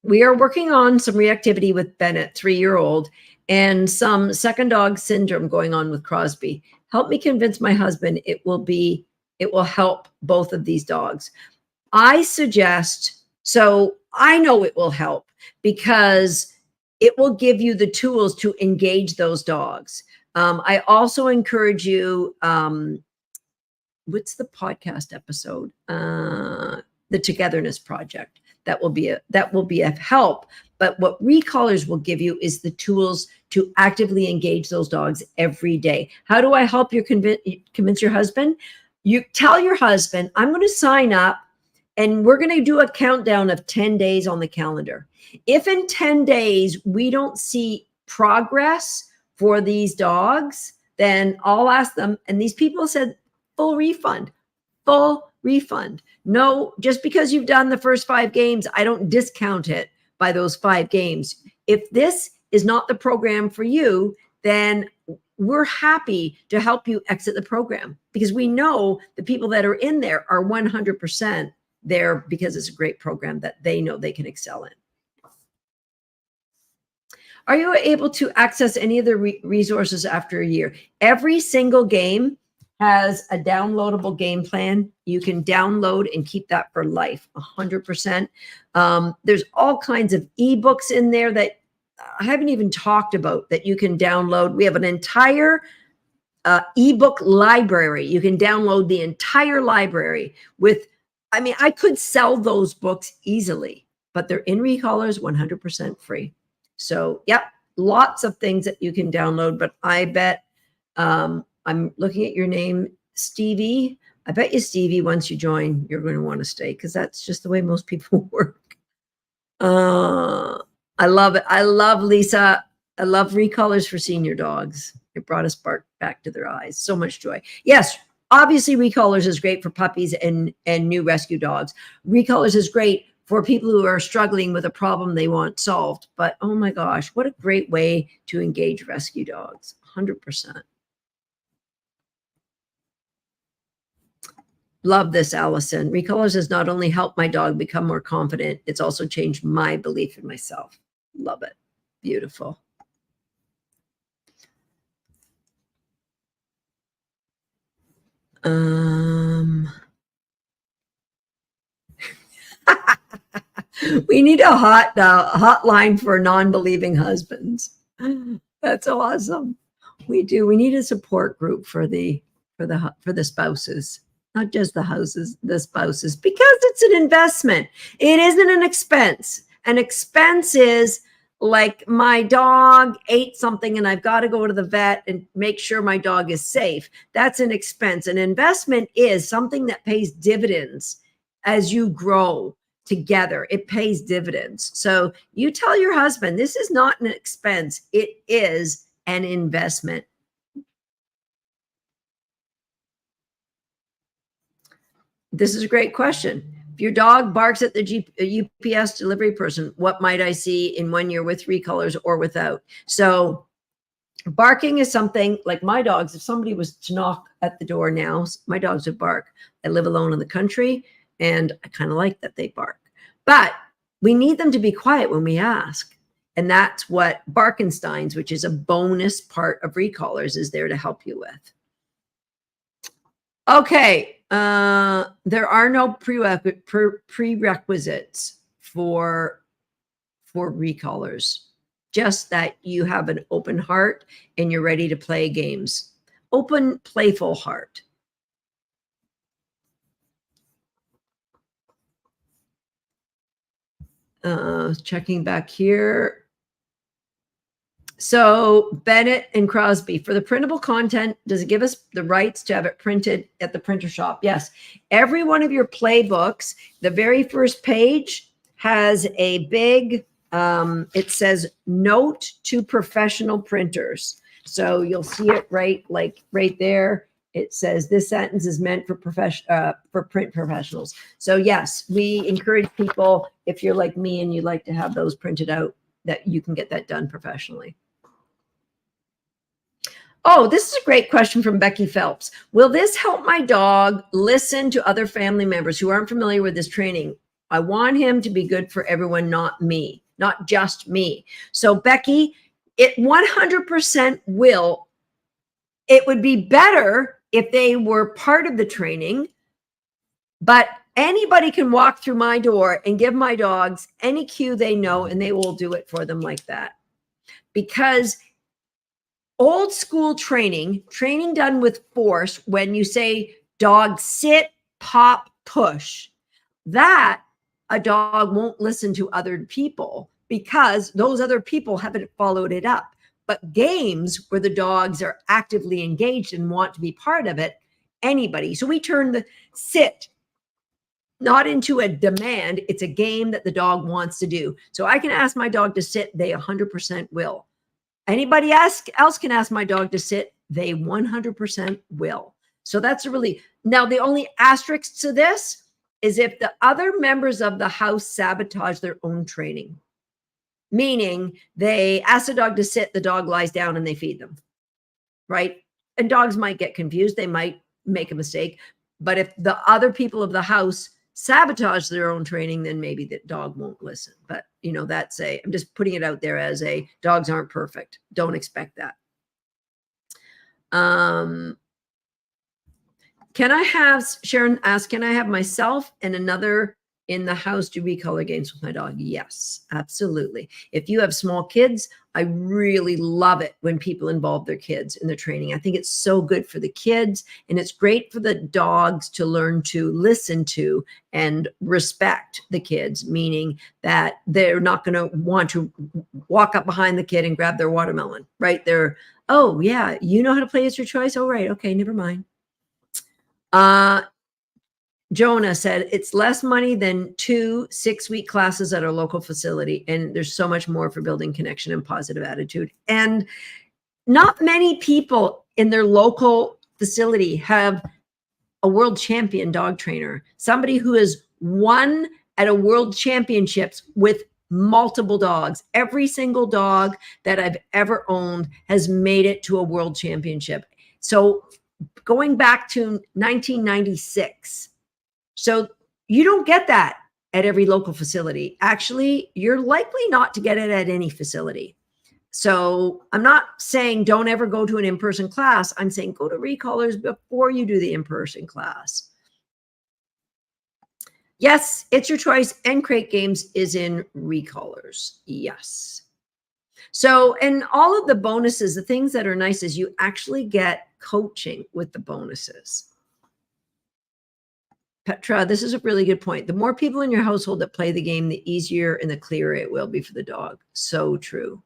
We are working on some reactivity with Bennett, 3-year-old, and some second dog syndrome going on with Crosby. Help me convince my husband it will help both of these dogs. I suggest, so I know it will help because it will give you the tools to engage those dogs. I also encourage you, what's the podcast episode? The Togetherness Project. That will be a help. But what recallers will give you is the tools to actively engage those dogs every day. How do I help you convince your husband? You tell your husband, I'm going to sign up and we're going to do a countdown of 10 days on the calendar. If in 10 days we don't see progress for these dogs, then I'll ask them. And these people said full refund. No, just because you've done the first 5 games, I don't discount it by those 5 games. If this is not the program for you, then we're happy to help you exit the program because we know the people that are in there are 100% there because it's a great program that they know they can excel in. Are you able to access any of the resources after a year? Every single game has a downloadable game plan. You can download and keep that for life, 100%. There's all kinds of ebooks in there that I haven't even talked about that you can download. We have an entire ebook library. You can download the entire library with, I mean, I could sell those books easily, but they're in recallers, 100% free. So, yep, lots of things that you can download, but I bet, I'm looking at your name, Stevie. I bet you, Stevie, once you join, you're going to want to stay because that's just the way most people work. I love it. I love Lisa. I love recolors for senior dogs. It brought a spark back to their eyes. So much joy. Yes, obviously recolors is great for puppies and new rescue dogs. Recolors is great for people who are struggling with a problem they want solved. But oh my gosh, what a great way to engage rescue dogs. 100%. Love this, Allison. Recolors has not only helped my dog become more confident, it's also changed my belief in myself. Love it. Beautiful. We need a hotline for non-believing husbands. That's awesome. We do. We need a support group for the spouses. Not just the spouses, because it's an investment. It isn't an expense. An expense is like my dog ate something and I've got to go to the vet and make sure my dog is safe. That's an expense. An investment is something that pays dividends as you grow together. It pays dividends. So you tell your husband, this is not an expense. It is an investment. This is a great question. If your dog barks at the UPS delivery person, what might I see in 1 year with recolors or without? So Barking is something like my dogs. If somebody was to knock at the door now, my dogs would bark. I live alone in the country and I kind of like that they bark. But we need them to be quiet when we ask. And that's what Barkenstein's, which is a bonus part of recallers, is there to help you with. Okay. There are no prerequisites for recallers. Just that you have an open heart and you're ready to play games. Open, playful heart. Checking back here. So Bennett and Crosby, for the printable content, does it give us the rights to have it printed at the printer shop? Yes. Every one of your playbooks, the very first page has a big, it says note to professional printers. So you'll see it right there. It says this sentence is meant for print professionals. So yes, we encourage people, if you're like me and you like to have those printed out, that you can get that done professionally. Oh, this is a great question from Becky Phelps. Will this help my dog listen to other family members who aren't familiar with this training? I want him to be good for everyone, not me, not just me. So Becky, it 100% will. It would be better if they were part of the training, but anybody can walk through my door and give my dogs any cue they know, and they will do it for them like that. Because old school training done with force, when you say dog sit, pop, push, that a dog won't listen to other people because those other people haven't followed it up. But games where the dogs are actively engaged and want to be part of it, anybody. So we turn the sit not into a demand. It's a game that the dog wants to do. So I can ask my dog to sit. They 100% will. Anybody else can ask my dog to sit. They 100% will. So that's now the only asterisk to this is if the other members of the house sabotage their own training, meaning they ask the dog to sit, the dog lies down and they feed them, right? And dogs might get confused. They might make a mistake. But if the other people of the house sabotage their own training, then maybe the dog won't listen. But I'm just putting it out there as dogs aren't perfect. Don't expect that. Sharon asked, can I have myself and another in the house do recolor games with my dog? Yes, absolutely. If you have small kids, I really love it when people involve their kids in the training. I think it's so good for the kids, and it's great for the dogs to learn to listen to and respect the kids, meaning that they're not going to want to walk up behind the kid and grab their watermelon, right? Oh yeah, you know how to play, it's your choice. Oh, right. Okay, never mind. Jonah said it's less money than 2 6-week classes at our local facility. And there's so much more for building connection and positive attitude. And not many people in their local facility have a world champion dog trainer, somebody who has won at a world championships with multiple dogs. Every single dog that I've ever owned has made it to a world championship. So going back to 1996. So you don't get that at every local facility. Actually, you're likely not to get it at any facility. So I'm not saying don't ever go to an in-person class. I'm saying go to recallers before you do the in-person class. Yes, it's your choice. And Crate Games is in recallers. Yes. So, and all of the bonuses, the things that are nice is you actually get coaching with the bonuses. Petra, this is a really good point. The more people in your household that play the game, the easier and the clearer it will be for the dog. So true.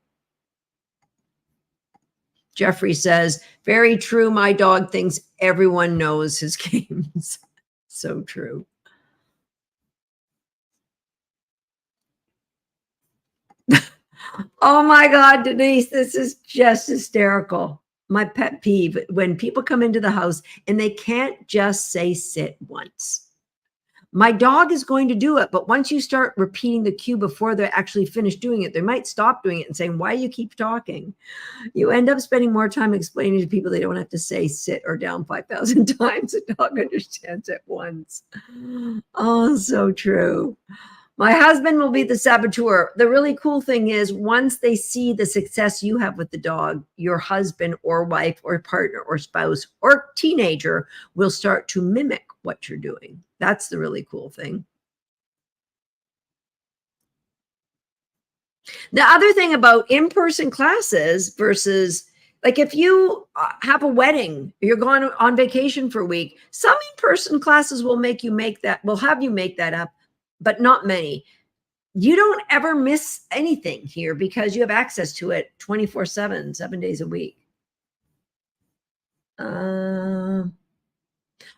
Jeffrey says, very true. My dog thinks everyone knows his games. So true. Oh my God, Denise, this is just hysterical. My pet peeve, when people come into the house and they can't just say sit once. My dog is going to do it, but once you start repeating the cue before they actually finish doing it, they might stop doing it and saying, why do you keep talking? You end up spending more time explaining to people they don't have to say sit or down 5,000 times. A dog understands it once. Oh, so true. My husband will be the saboteur. The really cool thing is once they see the success you have with the dog, your husband or wife or partner or spouse or teenager will start to mimic what you're doing. That's the really cool thing. The other thing about in-person classes versus like if you have a wedding, you're going on vacation for a week, some in-person classes will have you make that up, but not many. You don't ever miss anything here because you have access to it 24/7, 7 days a week.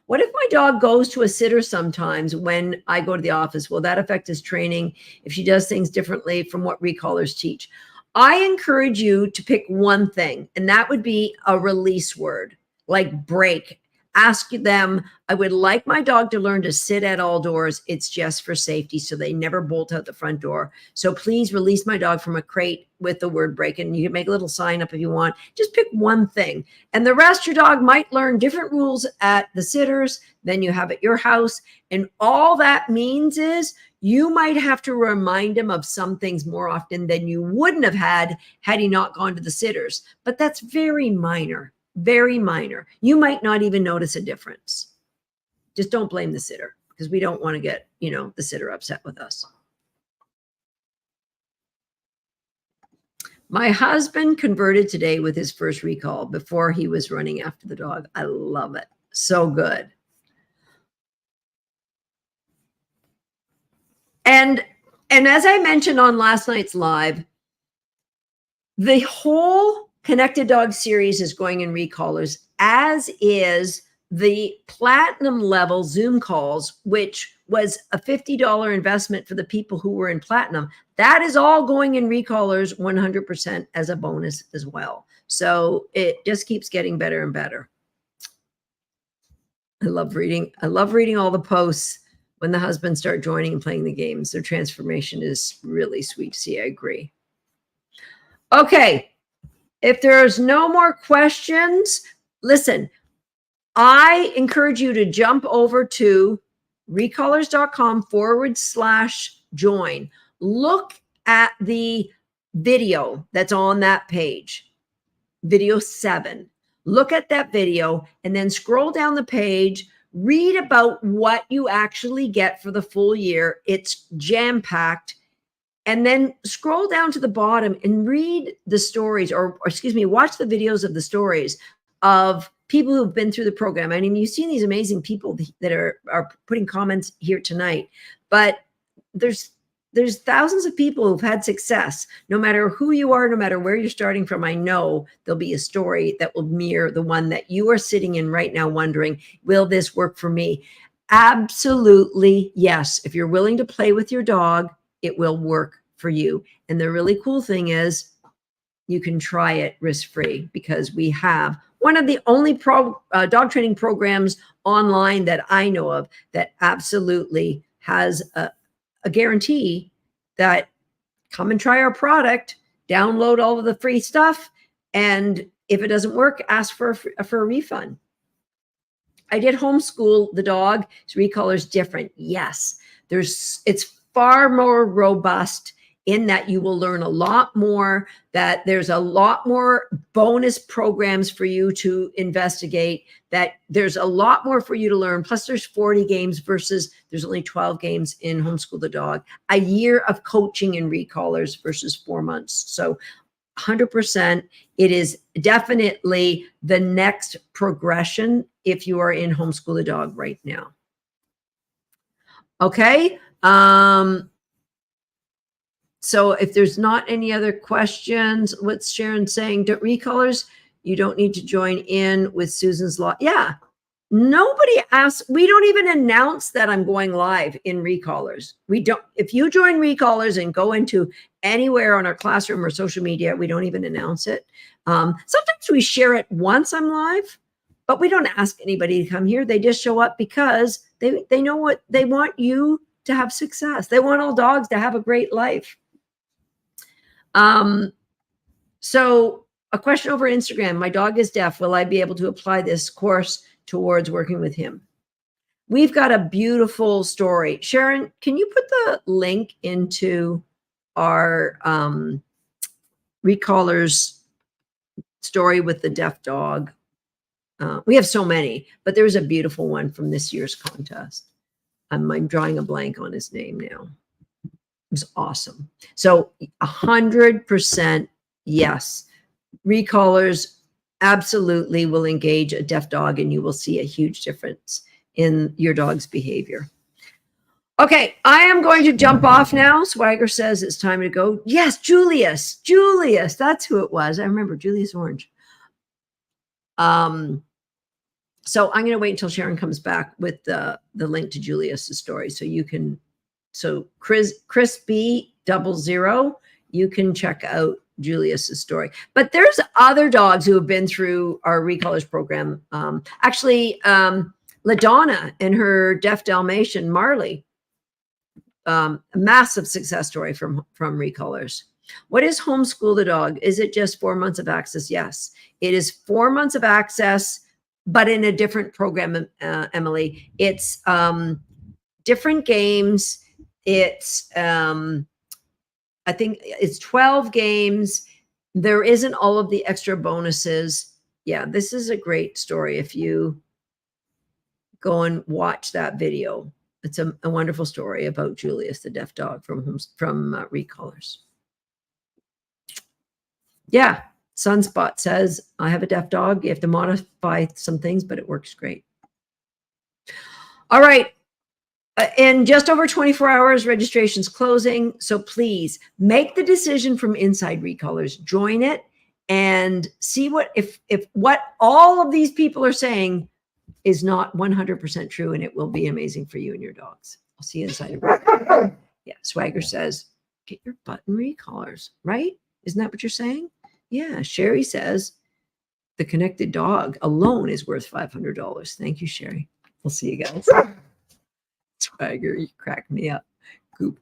What if my dog goes to a sitter sometimes when I go to the office? Will that affect his training if she does things differently from what recallers teach? I encourage you to pick one thing, and that would be a release word like break. Ask them, I would like my dog to learn to sit at all doors. It's just for safety, so they never bolt out the front door. So please release my dog from a crate with the word break. And you can make a little sign up if you want. Just pick one thing. And the rest, your dog might learn different rules at the sitters than you have at your house. And all that means is you might have to remind him of some things more often than you wouldn't have had he not gone to the sitters. But that's very minor. Very minor. You might not even notice a difference. Just don't blame the sitter because we don't want to get, the sitter upset with us. My husband converted today with his first recall before he was running after the dog. I love it. So good. And as I mentioned on last night's live, the whole Connected Dog series is going in recallers, as is the platinum level Zoom calls, which was a $50 investment for the people who were in platinum. That is all going in recallers 100% as a bonus as well. So it just keeps getting better and better. I love reading all the posts when the husbands start joining and playing the games. Their transformation is really sweet to see. I agree. Okay. If there's no more questions, listen, I encourage you to jump over to recallers.com/join. Look at the video that's on that page, video 7. Look at that video and then scroll down the page, read about what you actually get for the full year. It's jam-packed. And then scroll down to the bottom and read the stories or watch the videos of the stories of people who've been through the program. I mean, you've seen these amazing people that are putting comments here tonight, but there's thousands of people who've had success. No matter who you are, no matter where you're starting from, I know there'll be a story that will mirror the one that you are sitting in right now wondering, will this work for me? Absolutely, yes. If you're willing to play with your dog, it will work for you. And the really cool thing is you can try it risk-free because we have one of the only dog training programs online that I know of that absolutely has a guarantee that come and try our product, download all of the free stuff, and if it doesn't work, ask for a refund. I did homeschool the dog. His recall is different. Yes, it's far more robust in that you will learn a lot more, that there's a lot more bonus programs for you to investigate, that there's a lot more for you to learn. Plus there's 40 games versus there's only 12 games in Homeschool the Dog, a year of coaching in recallers versus 4 months. So 100%, it is definitely the next progression if you are in Homeschool the Dog right now. Okay. So if there's not any other questions, what's Sharon saying? Recallers, you don't need to join in with Susan's law. Yeah. Nobody asks. We don't even announce that I'm going live in recallers. We don't. If you join recallers and go into anywhere on our classroom or social media, we don't even announce it. Sometimes we share it once I'm live, But we don't ask anybody to come here. They just show up because they know what they want, you to have success. They want all dogs to have a great life. So a question over Instagram, my dog is deaf. Will I be able to apply this course towards working with him? We've got a beautiful story. Sharon, can you put the link into our recallers story with the deaf dog? We have so many, but there's a beautiful one from this year's contest. I'm drawing a blank on his name now. It was awesome. So 100% yes. Recallers absolutely will engage a deaf dog, and you will see a huge difference in your dog's behavior. Okay, I am going to jump off now. Swagger says it's time to go. Yes, Julius, that's who it was. I remember Julius Orange. So I'm going to wait until Sharon comes back with the link to Julius's story, so you can. So Chris B00, you can check out Julius's story. But there's other dogs who have been through our Recallers program. Actually, LaDonna and her deaf Dalmatian Marley, a massive success story from Recallers. What is homeschool the dog? Is it just 4 months of access? Yes, it is 4 months of access, but in a different program, Emily. It's different games. It's I think it's 12 games. There isn't all of the extra bonuses. Yeah, this is a great story. If you go and watch that video, it's a wonderful story about Julius, the deaf dog from Recallers. Yeah, Sunspot says, I have a deaf dog. You have to modify some things, but it works great. All right. In just over 24 hours, registration's closing. So please make the decision from Inside Recallers. Join it and see what if what all of these people are saying is not 100% true, and it will be amazing for you and your dogs. I'll see you inside. Yeah, Swagger says, get your button Recallers, right? Isn't that what you're saying? Yeah, Sherry says the connected dog alone is worth $500. Thank you, Sherry. We'll see you guys. Swagger, you crack me up. Goop.